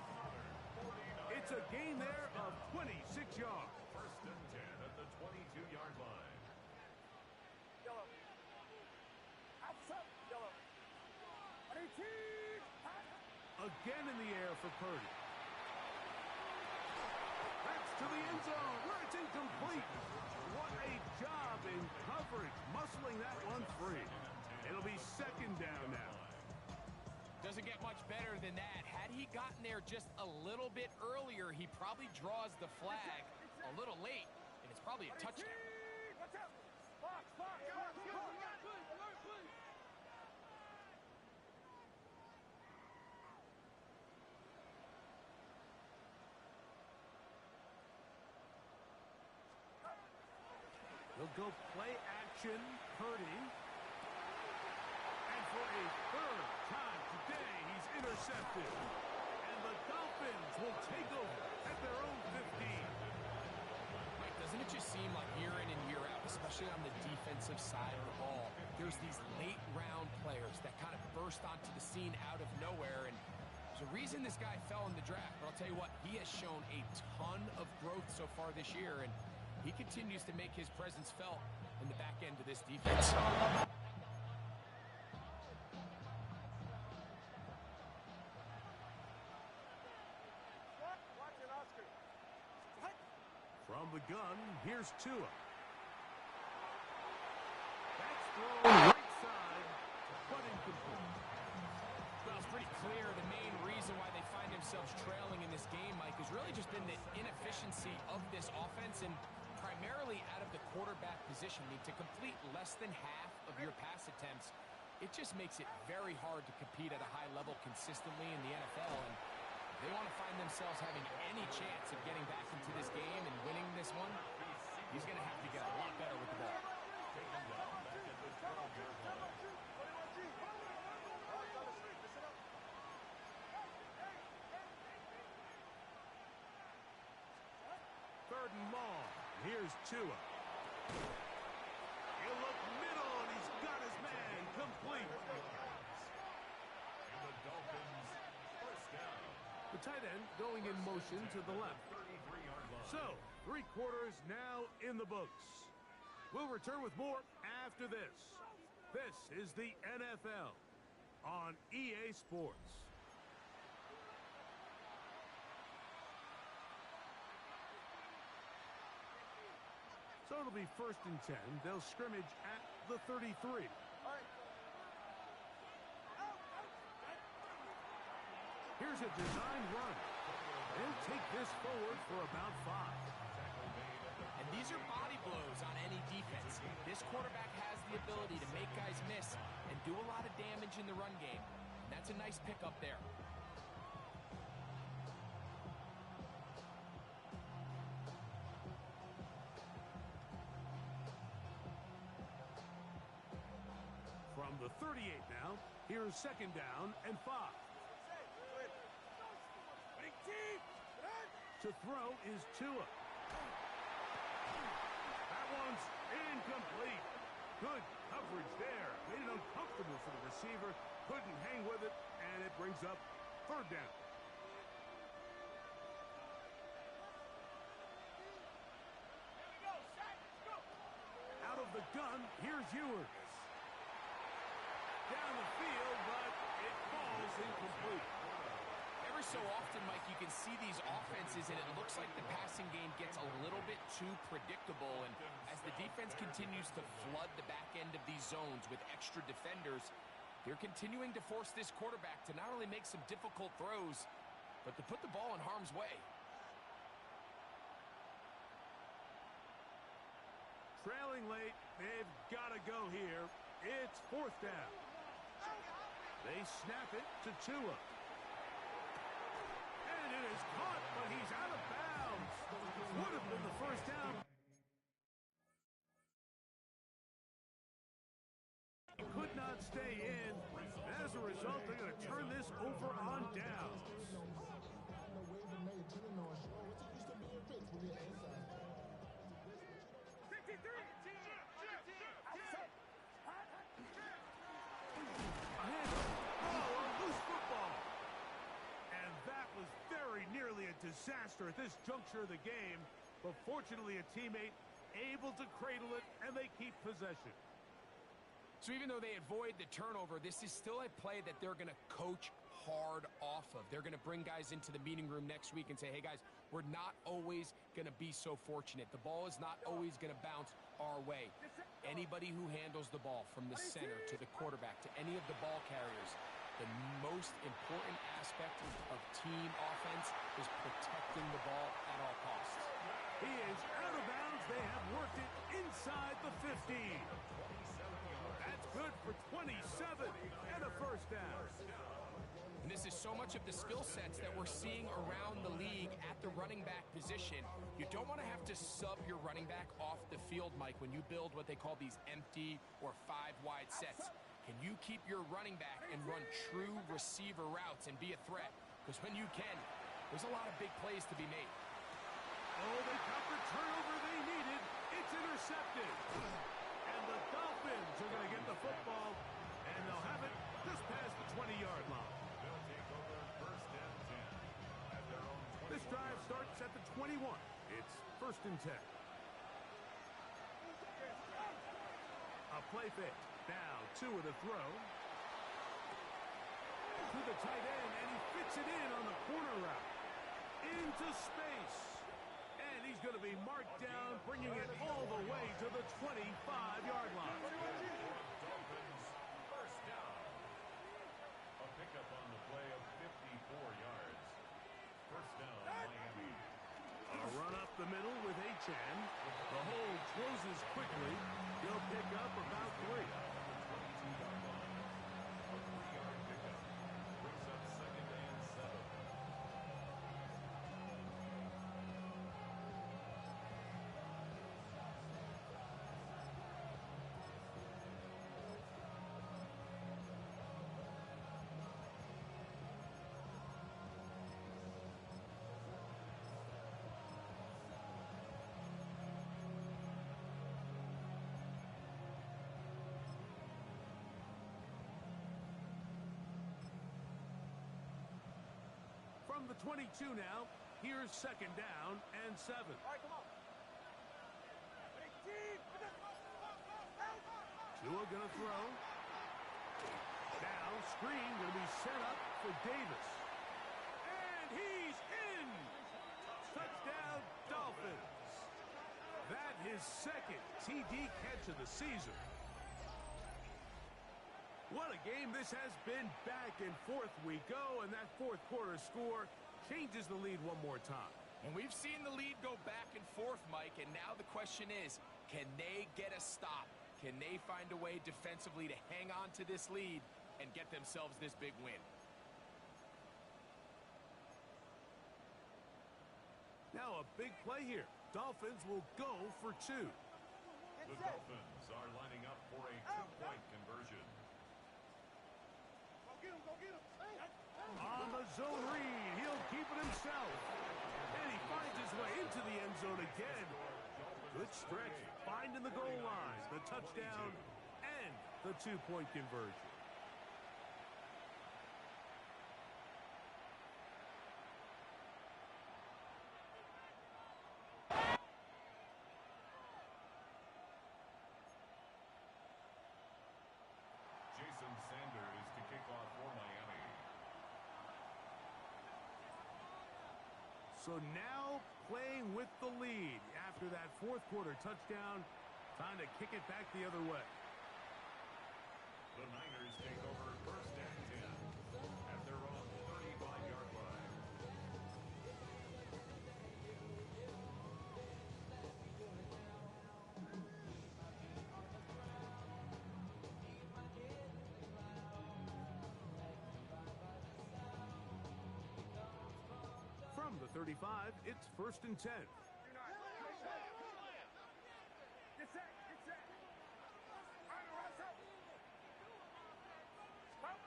It's a gain there of 26 yards.
1st and 10 at the 22-yard line.
Yellow. Outside. Yellow. 18.
Again in the air for Purdy. That's to the end zone where it's incomplete. What a job in coverage, muscling that one free. It'll be 2nd down now.
Doesn't get much better than that. Had he gotten there just a little bit earlier, he probably draws the flag a little late, and it's probably a touchdown.
Watch out. Box, box, box, box.
He'll go play action, Purdy. And for a 3rd time today, he's intercepted. And the Dolphins will take over at their own 15.
Mike, doesn't it just seem like year in and year out, especially on the defensive side of the ball, there's these late-round players that kind of burst onto the scene out of nowhere, and there's a reason this guy fell in the draft, but I'll tell you what, he has shown a ton of growth so far this year, and he continues to make his presence felt in the back end of this defense.
Watch it, Oscar.
From the gun, here's Tua. That's thrown right side, but incomplete.
Well, it's pretty clear the main reason why they find themselves trailing in this game, Mike, has really just been the inefficiency of this offense and primarily out of the quarterback position. I mean, to complete less than half of your pass attempts, it just makes it very hard to compete at a high level consistently in the NFL. And if they want to find themselves having any chance of getting back into this game and winning this one, he's going to have to get a lot better with the ball.
Third and long. Here's Tua. He'll look middle, and he's got his man complete.
And the Dolphins, 1st down.
The tight end going in motion to the left.
33-yard line.
So, 3 quarters now in the books. We'll return with more after this. This is the NFL on EA Sports. So it'll be 1st and 10. They'll scrimmage at the 33. Here's a designed run. They'll take this forward for about 5.
And these are body blows on any defense. This quarterback has the ability to make guys miss and do a lot of damage in the run game. And that's a nice pickup there.
From the 38 now, here's 2nd down and 5. To throw is Tua. That one's incomplete. Good coverage there. Made it uncomfortable for the receiver. Couldn't hang with it, and it brings up 3rd down. Out of the gun, here's Ewers. Down the field, but it falls incomplete.
Every so often, Mike, you can see these offenses, and it looks like the passing game gets a little bit too predictable. And as the defense continues to flood the back end of these zones with extra defenders, they're continuing to force this quarterback to not only make some difficult throws, but to put the ball in harm's way.
Trailing late, they've got to go here. It's 4th down. They snap it to Tua. And it is caught, but he's out of bounds. disaster at this juncture of the game, but fortunately a teammate able to cradle it, and they keep possession.
So even though they avoid the turnover, this is still a play that they're going to coach hard off of. They're going to bring guys into the meeting room next week and say, hey guys, we're not always going to be so fortunate. The ball is not always going to bounce our way. Anybody who handles the ball from the center to the quarterback to any of the ball carriers, the most important aspect of team offense is protecting the ball at all costs.
He is out of bounds. They have worked it inside the 50. That's good for 27 and a first down.
And this is so much of the skill sets that we're seeing around the league at the running back position. You don't want to have to sub your running back off the field, Mike, when you build what they call these empty or 5-wide sets. Can you keep your running back and run true receiver routes and be a threat? Because when you can, there's a lot of big plays to be made.
Oh, they got the turnover they needed. It's intercepted. And the Dolphins are going to get the football, and they'll have it just past the 20-yard line.
They'll take over first and 10 at their own 20.
This drive starts at the 21. It's first and 10. A play fake. Now, two with a throw. To the tight end, and he fits it in on the corner route. Into space. And he's going to be marked down, bringing it all the way to the 25-yard line.
Dolphins first down. A pickup on the play of 54 yards. First down, Miami.
A run up the middle with Achane. The hole closes quickly. He'll pick up about 3.
22-yard line. A 3-yard pickup. Brings up second and 7.
From the 22 now, here's second down and 7.
All right, come on.
Tua gonna throw. Now, screen gonna be set up for Davis. And he's in! Touchdown, Dolphins. That his second TD catch of the season. What a game this has been. Back and forth we go, and that fourth quarter score changes the lead one more time.
And we've seen the lead go back and forth, Mike, and now the question is, can they get a stop? Can they find a way defensively to hang on to this lead and get themselves this big win?
Now a big play here. Dolphins will go for 2.
The Dolphins are lining up for a 2-point conversion.
Go get him.
On the zone read, he'll keep it himself. And he finds his way into the end zone again. Good stretch, finding the goal line, the touchdown, and the 2-point conversion.
Jason Sanders to kick off for Miami.
So now playing with the lead after that fourth quarter touchdown. Time to kick it back the other way.
The Niners take over first and 10 at their own 35-yard line.
From the 35, it's first and 10.
Get set. All right, Russell. Stop.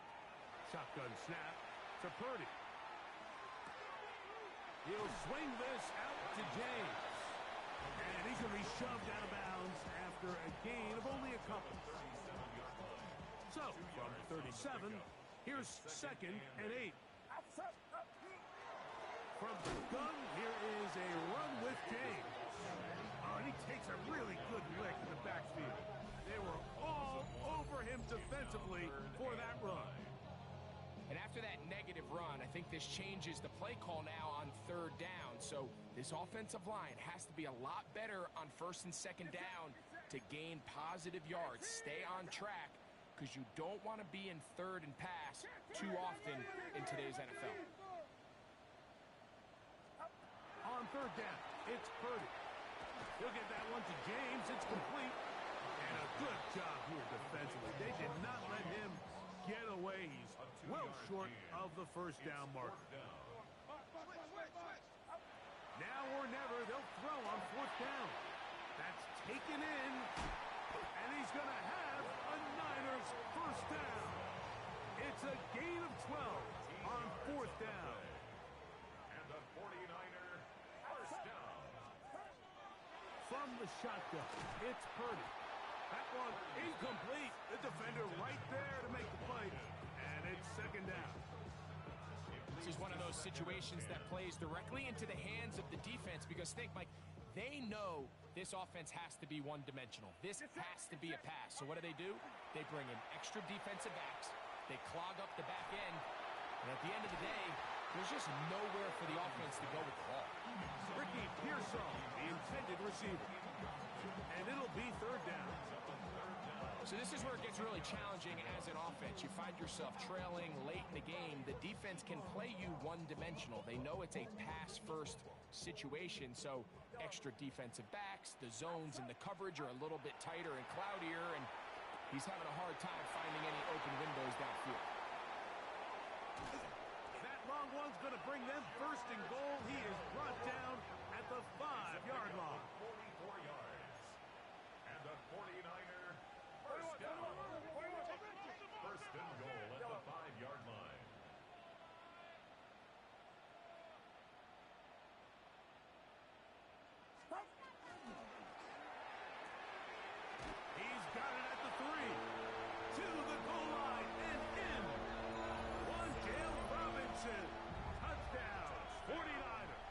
Shotgun snap to Purdy. He'll swing this out to James. And he's going to be shoved out of bounds after a gain of only a couple. So, from 37, here's second and 8.
Outside.
From from the gun, here is a run with James. Oh, and he takes a really good lick in the backfield. They were all over him defensively for that run.
And after that negative run, I think this changes the play call now on third down. So this offensive line has to be a lot better on first and second down to gain positive yards. Stay on track, because you don't want to be in third and pass too often in today's NFL.
On third down, it's Purdy. He'll get that one to James. It's complete. And a good job here defensively. They did not let him get away. He's well short of the first down marker. Now or never, they'll throw on fourth down. That's taken in. And he's going to have a Niners first down. It's a gain of 12 on fourth down.
And the 49er first down.
From the shotgun, it's Purdy. That one incomplete. The defender right there to make the play. And it's second down.
This is one of those situations that plays directly into the hands of the defense, because think, Mike, they know this offense has to be one-dimensional. This has to be a pass. So what do? They bring in extra defensive backs. They clog up the back end. And at the end of the day, there's just nowhere for the offense to go with the ball.
Ricky Pearsall, the intended receiver. And it'll be third down.
So this is where it gets really challenging as an offense. You find yourself trailing late in the game. The defense can play you one-dimensional. They know it's a pass-first situation, so extra defensive backs, the zones and the coverage are a little bit tighter and cloudier, and he's having a hard time finding any open windows downfield.
That long one's going to bring them first and goal. He is brought down at the 5-yard line.
44 yards. And the 49er first down. First and goal at the 5-yard line.
He's got it at the 3. To the goal line and in. Wan'Dale Robinson. Touchdown, 49ers.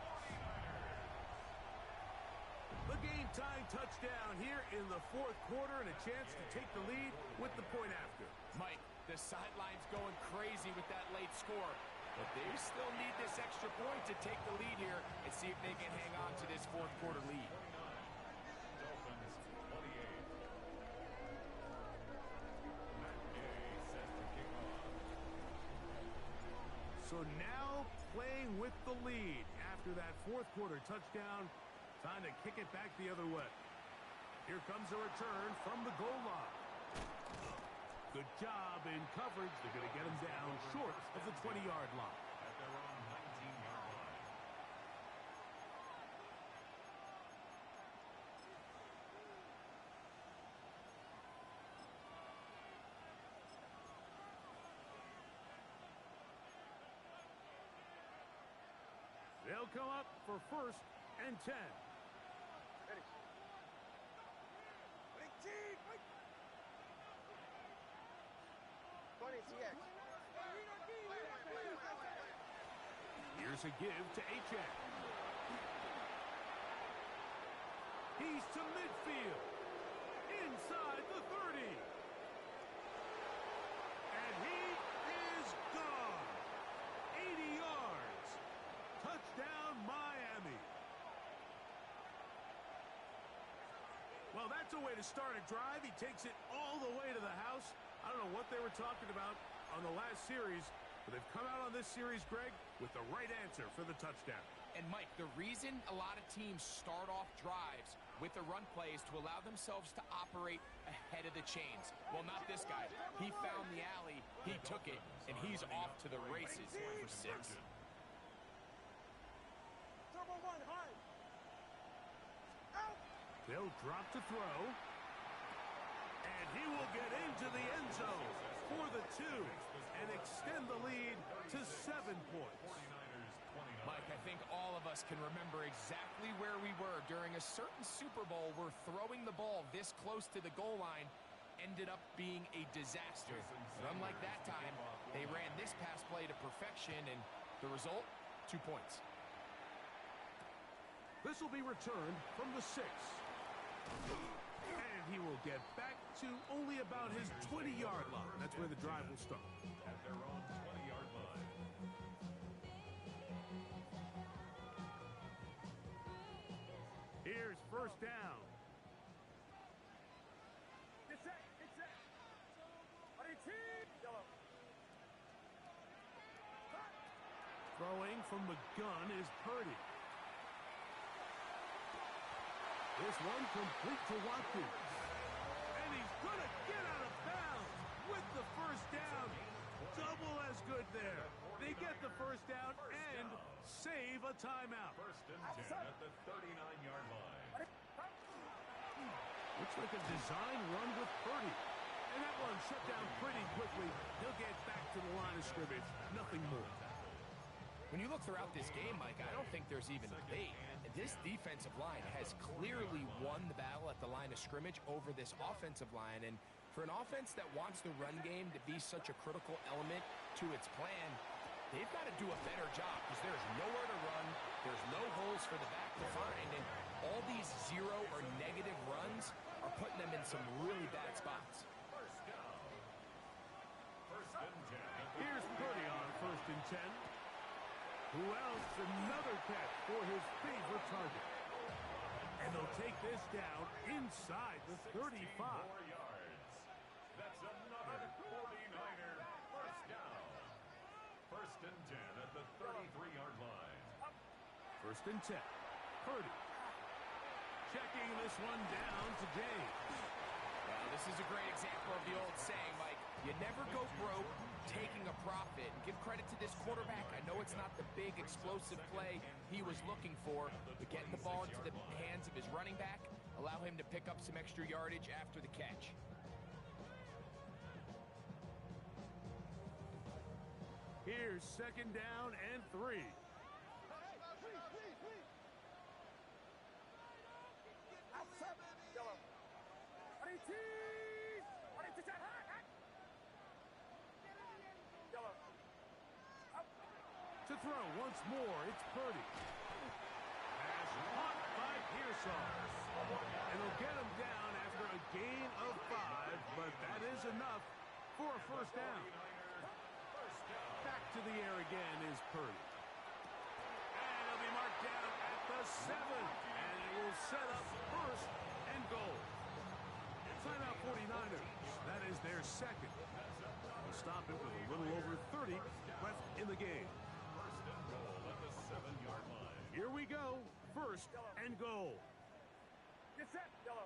The game-tying touchdown here in the fourth quarter, and a chance to take the lead with the point after.
Mike, the sideline's going crazy with that late score, but they still need this extra point to take the lead here and see if they can hang on to this fourth quarter lead.
Dolphins 28. Matt Gay set to kick off.
So now playing with the lead after that fourth quarter touchdown. Time to kick it back the other way. Here comes a return from the goal line. Good job in coverage. They're going to get him down short of the 20-yard line.
At their own 19-yard line.
They'll come up for first and 10. Here's a give to Achane. He's to midfield. Inside the 30. And he is gone. 80 yards. Touchdown, Miami. Well, that's a way to start a drive. He takes it all the way to the house. I don't know what they were talking about on the last series, but they've come out on this series, Greg, with the right answer for the touchdown.
And Mike, the reason a lot of teams start off drives with the run play is to allow themselves to operate ahead of the chains. Well, not this guy. He found the alley, he took it, and he's off to the races for 6.
They'll drop to throw. And he will get into the end zone for the 2 and extend the lead to 7 points.
Mike, I think all of us can remember exactly where we were during a certain Super Bowl where throwing the ball this close to the goal line ended up being a disaster. But unlike that time, they ran this pass play to perfection, and the result, 2 points.
This will be returned from the 6. And he will get back to only about his 20-yard line. That's where the drive will start.
At their own 20-yard line.
Here's first down.
Get set. Get set. Ready, team. Yellow.
Throwing from the gun is Purdy. This one complete to Watkins. And he's going to get out of bounds with the first down. Double as good there. They get the first down and save a timeout.
First and 10 at the 39-yard line.
Looks like a design run with Purdy. And that one shut down pretty quickly. He'll get back to the line of scrimmage. Nothing more.
When you look throughout this game, Mike, I don't think there's even debate. This defensive line has clearly won the battle at the line of scrimmage over this offensive line. And for an offense that wants the run game to be such a critical element to its plan, they've got to do a better job because there's nowhere to run. There's no holes for the back to find. And all these zero or negative runs are putting them in some really bad spots.
First down. First and 10.
Here's Purdy on first and 10. Who else? Another catch for his favorite target. And they'll take this down inside the 35.
64 yards. That's another 49er first down. First and 10 at the 33-yard line.
First and 10. Purdy. Checking this one down to James.
Well, this is a great example of the old saying, Mike. You never go broke taking a profit. And give credit to this quarterback. I know it's not the big explosive play he was looking for, but getting the ball into the hands of his running back, allow him to pick up some extra yardage after the catch.
Here's second down and 3.
Outside. Yellow. Ready, team. Ready to set. Yellow.
To throw once more, it's Purdy. Pass caught by Pearsall. And he'll get him down after a gain of 5, but that is enough for a first down. Back to the air again is Purdy. And he'll be marked down at the 7. And it will set up first and goal. Timeout 49ers. That is their second. They'll stop it with a little over 30 left in the game.
First and goal at the 7-yard line.
Here we go. First and goal.
Get set. Yellow.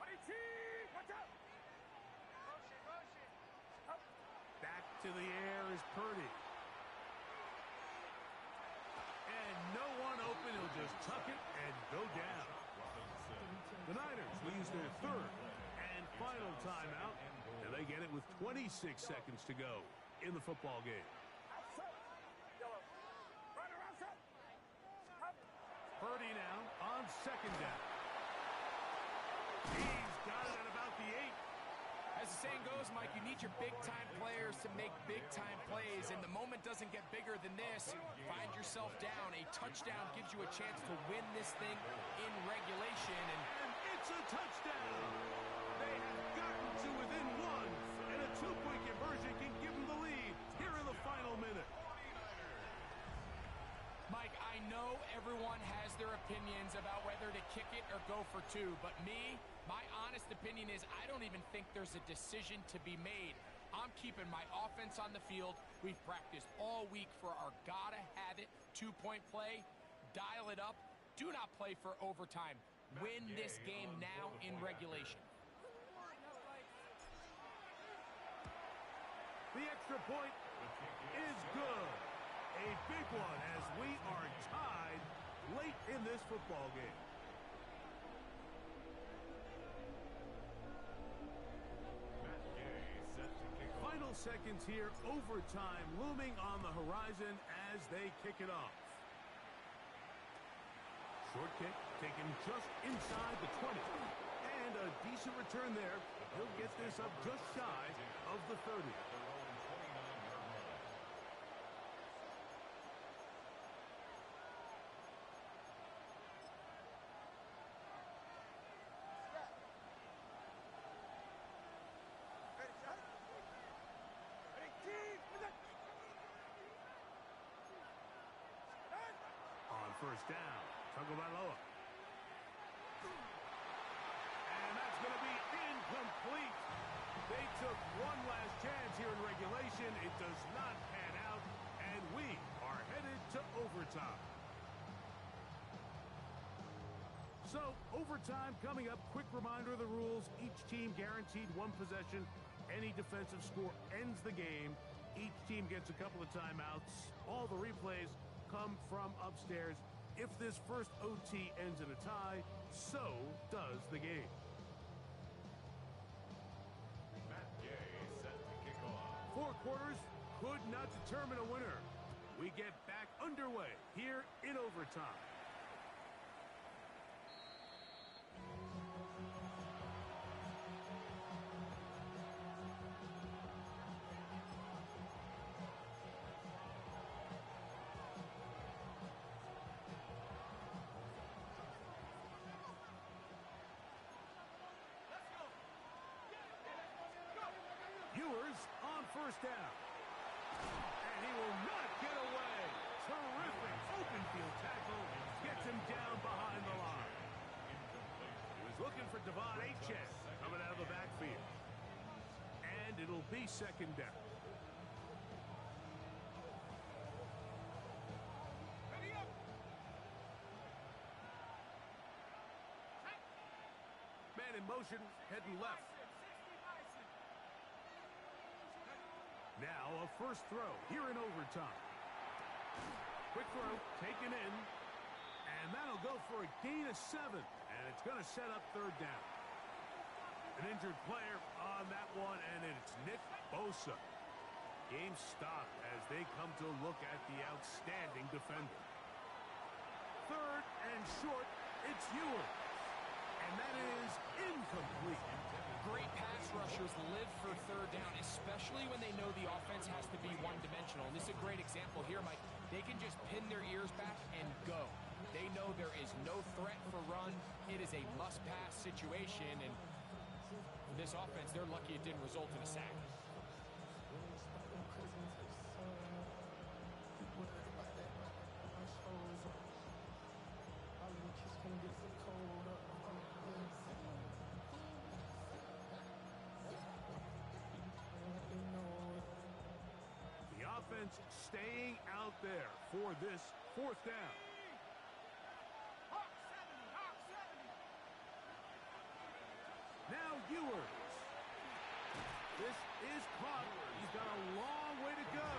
Ready, team. Watch out.
Back to the air is Purdy. And no one open. He'll just tuck it and go down. The Niners lose their third and final timeout. And they get it with 26 seconds to go in the football game.
Outside. Yellow. Runner outside.
Purdy now on second down. He's got it at about the 8.
As the saying goes, Mike, you need your big-time players to make big-time plays, and the moment doesn't get bigger than this. Find yourself down. A touchdown gives you a chance to win this thing in regulation.
And it's a touchdown. They have gotten to within 1, and a 2-point conversion can give them the lead here in the final minute.
Mike, I know everyone has their opinions about whether to kick it or go for 2, but my honest opinion is I don't even think there's a decision to be made. I'm keeping my offense on the field. We've practiced all week for our gotta-have-it 2-point play. Dial it up. Do not play for overtime. Win this game now in regulation.
The extra point is good. A big one as we are tied late in this football game. Final seconds here, overtime looming on the horizon as they kick it off. Short kick taken just inside the 20. And a decent return there. He'll get this up just shy of the 30. first down. Tagovailoa. And that's going to be incomplete. They took one last chance here in regulation. It does not pan out, and we are headed to overtime. So, overtime coming up. Quick reminder of the rules. Each team guaranteed one possession. Any defensive score ends the game. Each team gets a couple of timeouts. All the replays come from upstairs. If this first OT ends in a tie, so does the game.
Matt Gay set to kick off.
4 quarters could not determine a winner. We get back underway here in overtime. Ewers on first down. And he will not get away. Terrific open field tackle. Gets him down behind the line. He was looking for Devon Achane coming out of the backfield. And it'll be second down. Man in motion, heading left. Now a first throw here in overtime. Quick throw taken in, and that'll go for a gain of 7, and it's going to set up third down. An injured player on that one, and it's Nick Bosa. Game stopped as they come to look at the outstanding defender. Third and short, it's Ewers, and that is incomplete.
Great pass rushers live for third down, especially when they know the offense has to be one-dimensional. And this is a great example here, Mike. They can just pin their ears back and go. They know there is no threat for run. It is a must-pass situation, and for this offense, they're lucky it didn't result in a sack.
Offense staying out there for this fourth down. Now Ewers. This is caught. He's got a long way to go.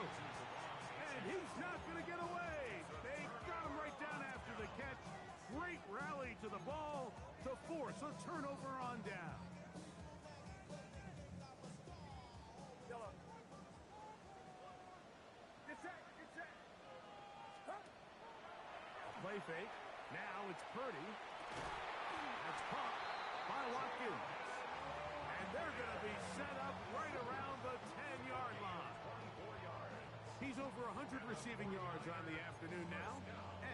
And he's not going to get away. They got him right down after the catch. Great rally to the ball to force a turnover on down. Play fake. Now it's Purdy. That's caught by Watkins. And they're going to be set up right around the 10-yard line. He's over 100 receiving yards on the afternoon now,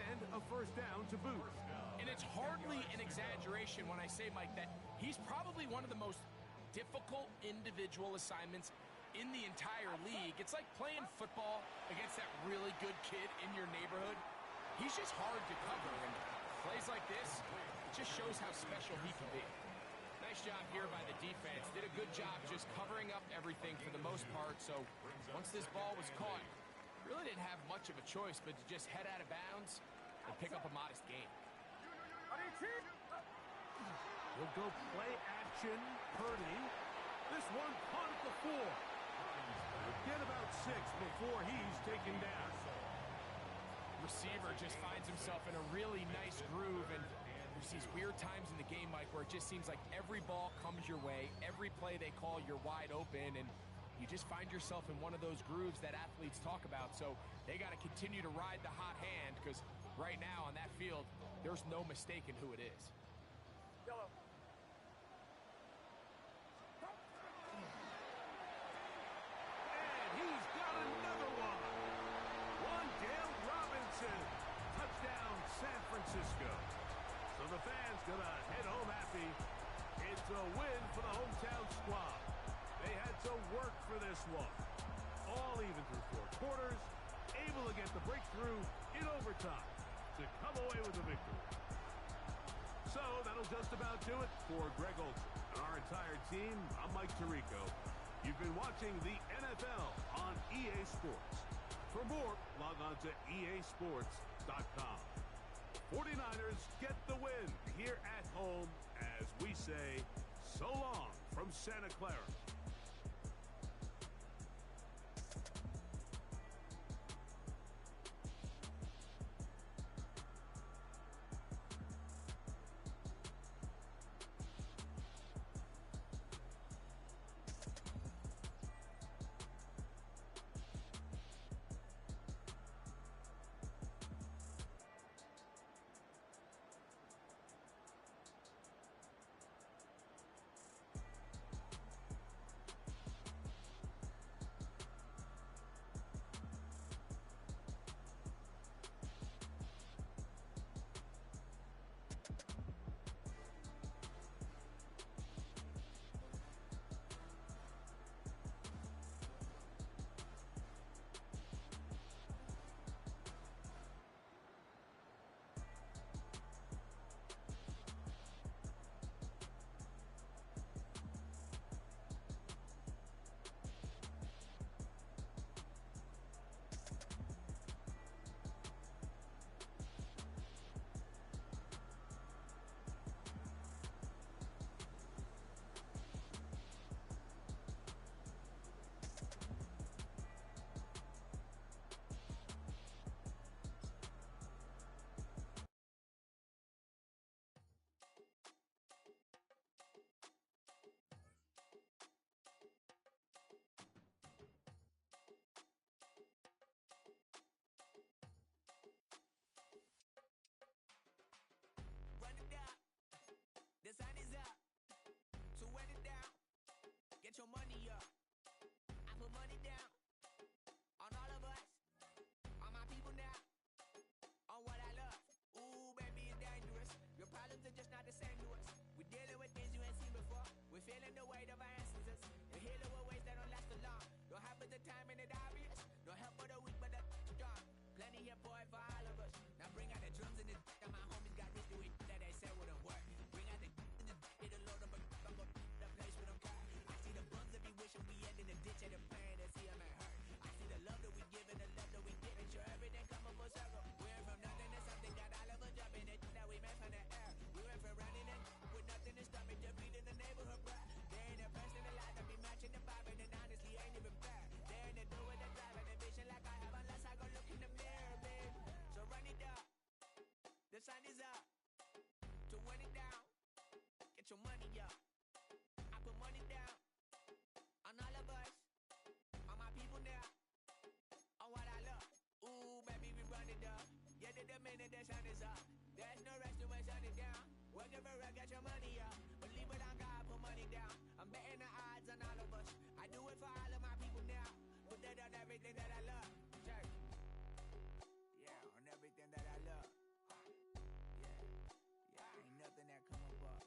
and a first down to boot.
And it's hardly an exaggeration when I say, Mike, that he's probably one of the most difficult individual assignments in the entire league. It's like playing football against that really good kid in your neighborhood. He's just hard to cover, and plays like this, it just shows how special he can be. Nice job here by the defense. Did a good job just covering up everything for the most part, so once this ball was caught, really didn't have much of a choice but to just head out of bounds and pick up a modest gain.
We'll go play action. Purdy. This one caught at the 4. We'll get about 6 before he's taken down.
Receiver just finds himself in a really nice groove, and there's these weird times in the game, Mike, where it just seems like every ball comes your way, every play they call, you're wide open, and you just find yourself in one of those grooves that athletes talk about. So they got to continue to ride the hot hand, because right now on that field, there's no mistaking who it is.
Yellow.
And he's got another one. Wan'Dale Robinson. Touchdown, San Francisco. So the fans gonna head home happy. It's a win for the hometown squad. They had to work for this one. All even through 4 quarters. Able to get the breakthrough in overtime to to come away with the victory. So that'll just about do it for Greg Olson and our entire team. I'm Mike Tirico. You've been watching the NFL on EA Sports. For more, log on to easports.com. 49ers get the win here at home as we say so long from Santa Clara.
Run it up. The sun is up. So run it down. Get your money up. I put money down on all of us, on my people now, on what I love. Ooh, baby, it's dangerous. Your problems are just not the same to us. We're dealing with things you ain't seen before. We're feeling the weight of our ancestors. We're healing with ways that don't last so long. Don't have the time and it obvious. No help for the weak, but the strong. Plenty of boy for all of us. Now bring out the drums and the and my homies got rich doing that they said wouldn't work. Bring out the and the it'll load up a I'm gonna the place with them car. I see the bums that be wishing we end in the ditch and the pain that see them ain't hurt. I see the love that we give and the love that we get. Sure everything come up full circle. We went from nothing to something, got all of us jumping it that we made from the air. We went from running and with nothing to stop me, just beating the neighborhood, bruh. There ain't a person alive that be matching the vibe, and honestly ain't even fair. There ain't a do with the drive and a vision like I have unless I go look in the mirror, babe. So run it up. The sun is up. To run it down. Get your money up. I put money down on all of us, on my people now, on what I love. Ooh, baby, we run it up. Yeah, the minute the sun is up. There's no rest to when sun it down. Work it for real, get your money up. Believe it on God, put money down. I'm betting the odds on all of us. I do it for all of my people now. Put that on everything that I love. Church. Yeah, on everything that I love. Yeah, ain't nothing that come above.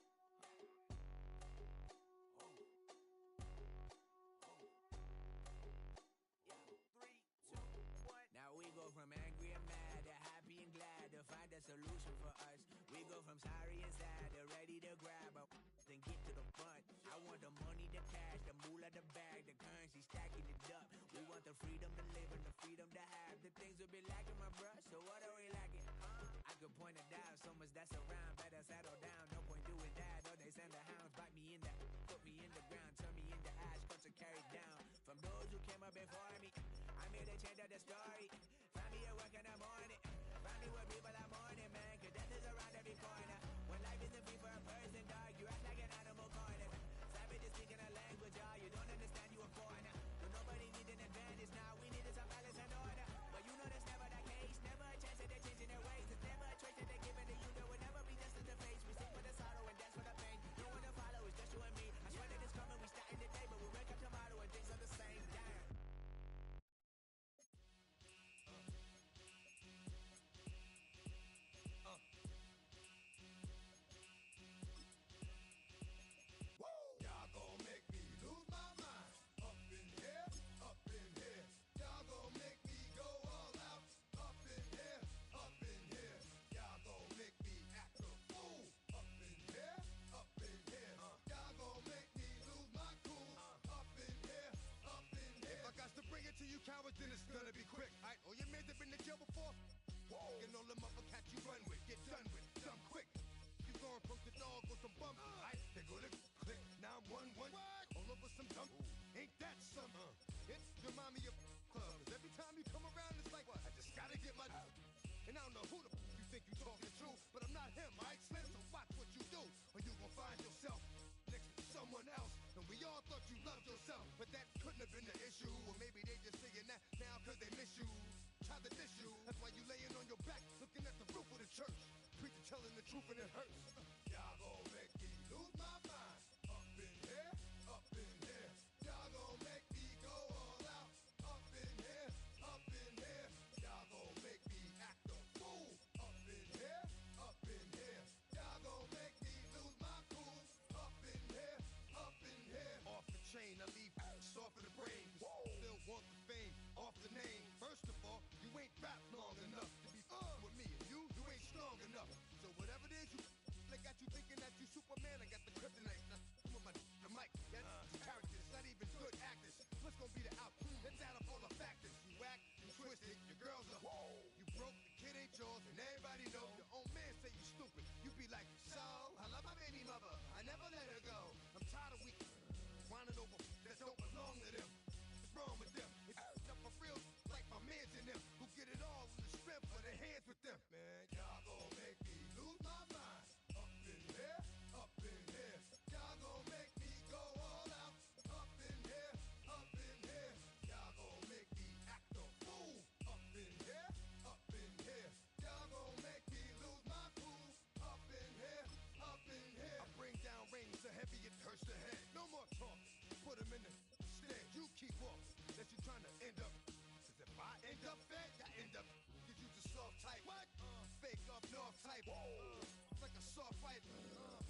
Yeah, 3, 2, 1. Now we go from angry and mad to happy and glad to find a solution for us. We go from sorry and sad to ready to grab a then get to the front. I want the money, the cash, the moolah, the bag, the currency stacking it up. We want the freedom to live and the freedom to have the things we be lacking, my bruh. So what are we lacking? I could point it out, so much that's around. Better settle down, no point doing that. Or they send the hounds, bite me in the, put me in the ground, turn me into ash, culture carried down. From those who came up before me, I'm here to change up the story. Find me at work in the morning, find me where people are mourning, man. Cause death is around every corner. When life isn't free for a person, dog, you act like an animal corner. Savage is speaking a language, y'all, you don't understand, you a foreigner. But nobody needs an advantage now, we needed some balance and order. But you know that's never the case, never a chance that they're changing their ways. It's never a choice that they're giving to you, there will never be justice to face. We sing for the sorrow and dance for the pain. No one to follow, it's just you and me. I swear that it's coming, we starting today, but we wake up tomorrow and things are the same. Damn.
some bump. They go to click 911. All over some dump. Ain't that something? It's remind me of club. 'Cause every time you come around, it's like, I just gotta get my. And I don't know who the you think you talking to, but I'm not him, right, Slim? So watch what you do, or you gon' find yourself next to someone else. And we all thought you loved yourself, but that couldn't have been the issue. Or maybe they just saying that now 'cause they miss you. Try to diss you. That's why you laying on your back, looking at the roof of the church. Preacher telling the truth and it hurts. Y'all gon' make me lose my mind. Up in here, up in here. Y'all gon' make me go all out. Up in here, up in here. Y'all gon' make me act a fool. Up in here, up in here. Y'all gon' make me lose my cool. Up in here, up in here. Off the chain, I leave soft in the brain. Still want the fame, off the name. First of all, you ain't rap long enough to be with me. And you ain't strong enough. So whatever it is, they got you thinking that you Superman. I got the kryptonite. Come on, the mic. That's characters, not even good actors. What's gonna be the outcome? Let's add up all the factors. You whack, you twisted, your girls are you broke, the kid ain't yours, and everybody know. Your own man say you stupid. You be like, so I love my baby mother. I never let her go. I'm tired of weak whining over that don't belong to them. What's wrong with them? It's up for real, like my mans in them who get it all in the strength for their hands with them. Man, y'all gon' make me lose my mind. Up in here, up in here. Y'all gon' make me go all out. Up in here, up in here. Y'all gon' make me act a fool. Up in here, up in here. Y'all gon' make me lose my cool. Up in here, up in here. I bring down rain so heavy it hurts the head. No more talk. Put him in the stead. You keep walking. That you trying to end up. 'Cause if I end up fed, I end up. Cause you the soft type. What? Fake up north type. It's like a soft fight.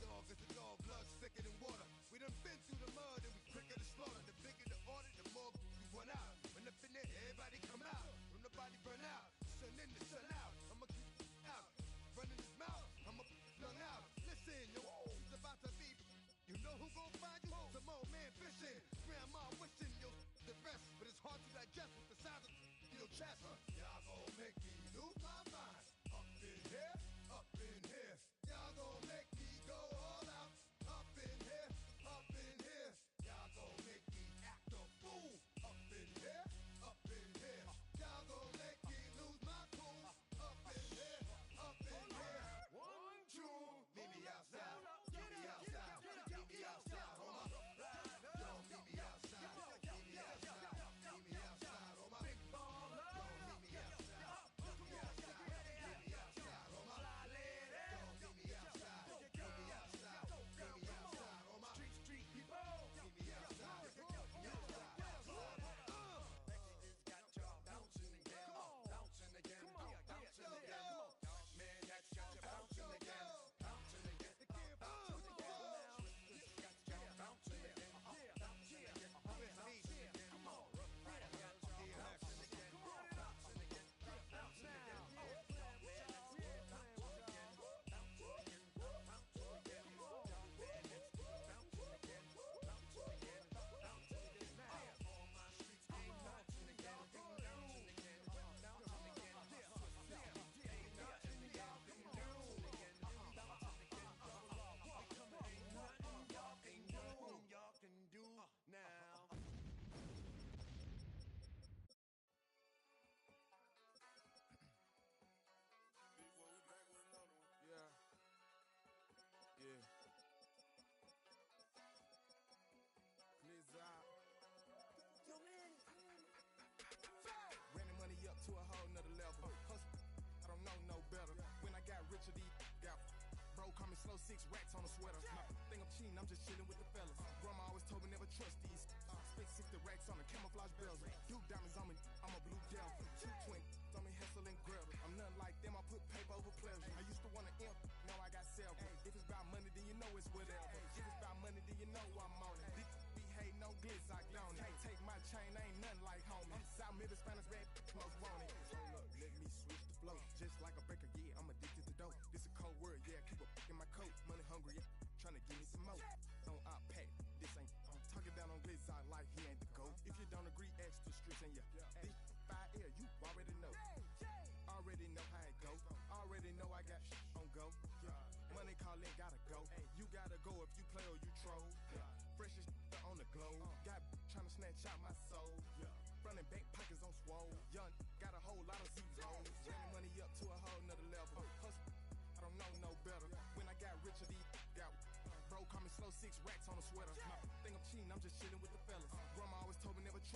Dog is a dog, blood's thicker than water. We done been through the mud and we quicker to slaughter. The bigger the order, the more we run out. When up in there, everybody come out. When the body burn out, sun in the sun out. I'ma keep out, running his mouth. I'ma flung out. Listen, yo, it's about to be. You know who gon' find you? Some old man fishing. Grandma wishing you the best, but it's hard to digest with the size of your chest. Y'all gon' make me lose my mind. Up in here, up in here. Y'all gon' make me go all out. Up in here, up in here. Y'all gon' make me act a fool. Up in here, up in here. Y'all gon' make me lose my cool. Up in here, up in here. 1, 2, meet me outside. Meet me outside. Meet me outside. Hold up. Yo, meet me outside. Meet me outside. Meet me outside. Hold up. Big baller. Yo, meet me outside. Meet me outside. Meet me outside. Hold up. Yo, meet me outside. Meet me outside. Meet me outside. Hold up. Street people. Meet me outside. Meet me outside. It's got y'all bouncing again. Bouncing again. Bouncing again. Man, that's got you bouncing again. Bouncing again. Bouncing again. It's got y'all bouncing again. Bouncing again. Bouncing again. Come on. Bouncing again. Bouncing again. Bouncing again. Y'all can do now. Yeah. Yeah. Blizzard. Yo, man. Ran the money up to a whole nother level. Hustle, I don't know no better. When I got richer, these got bro, call me slow, 6 racks on a sweater. My think I'm cheating, I'm just chilling with the fellas. Grandma always told me never trust these. Spent 60 racks on the camouflage bells. Dude diamonds on me, I'm a blue devil. 2 twin on me, Hessel and Grub. I'm nothing like them, I put paper over pleasure. I used to want to imp, now I got several. If it's about money, then you know it's whatever. If it's about money, then you know I'm on it. Be hate, no glitz, I don't it. Can't take my chain, ain't nothing like homie. South Middle Spanish red, most want it. Hold up, let me switch the flow. Just like a breaker, yeah, I'm addicted to dope. This a cold word, yeah, keep a in my coat. Money hungry, yeah, tryna give me some more. On op pack, this ain't talking down on glitz, I like he ain't the GOAT. If you don't agree, ask the streets and yeah. This 5 air, you already know. Already know how it go. Already know I got on go. Money call ain't gotta go. You gotta go if you play or you troll. Freshest on the globe. Got tryna snatch out my soul. Running back pockets on swole. Young, got a whole lot of zeros. Running money up to a whole nother level. Hustle, I don't know no better. When I got richer, these got bro, call me slow 6 racks on a sweater. My thing I'm cheating, I'm just chilling with the fellas. Grandma always told me never trust.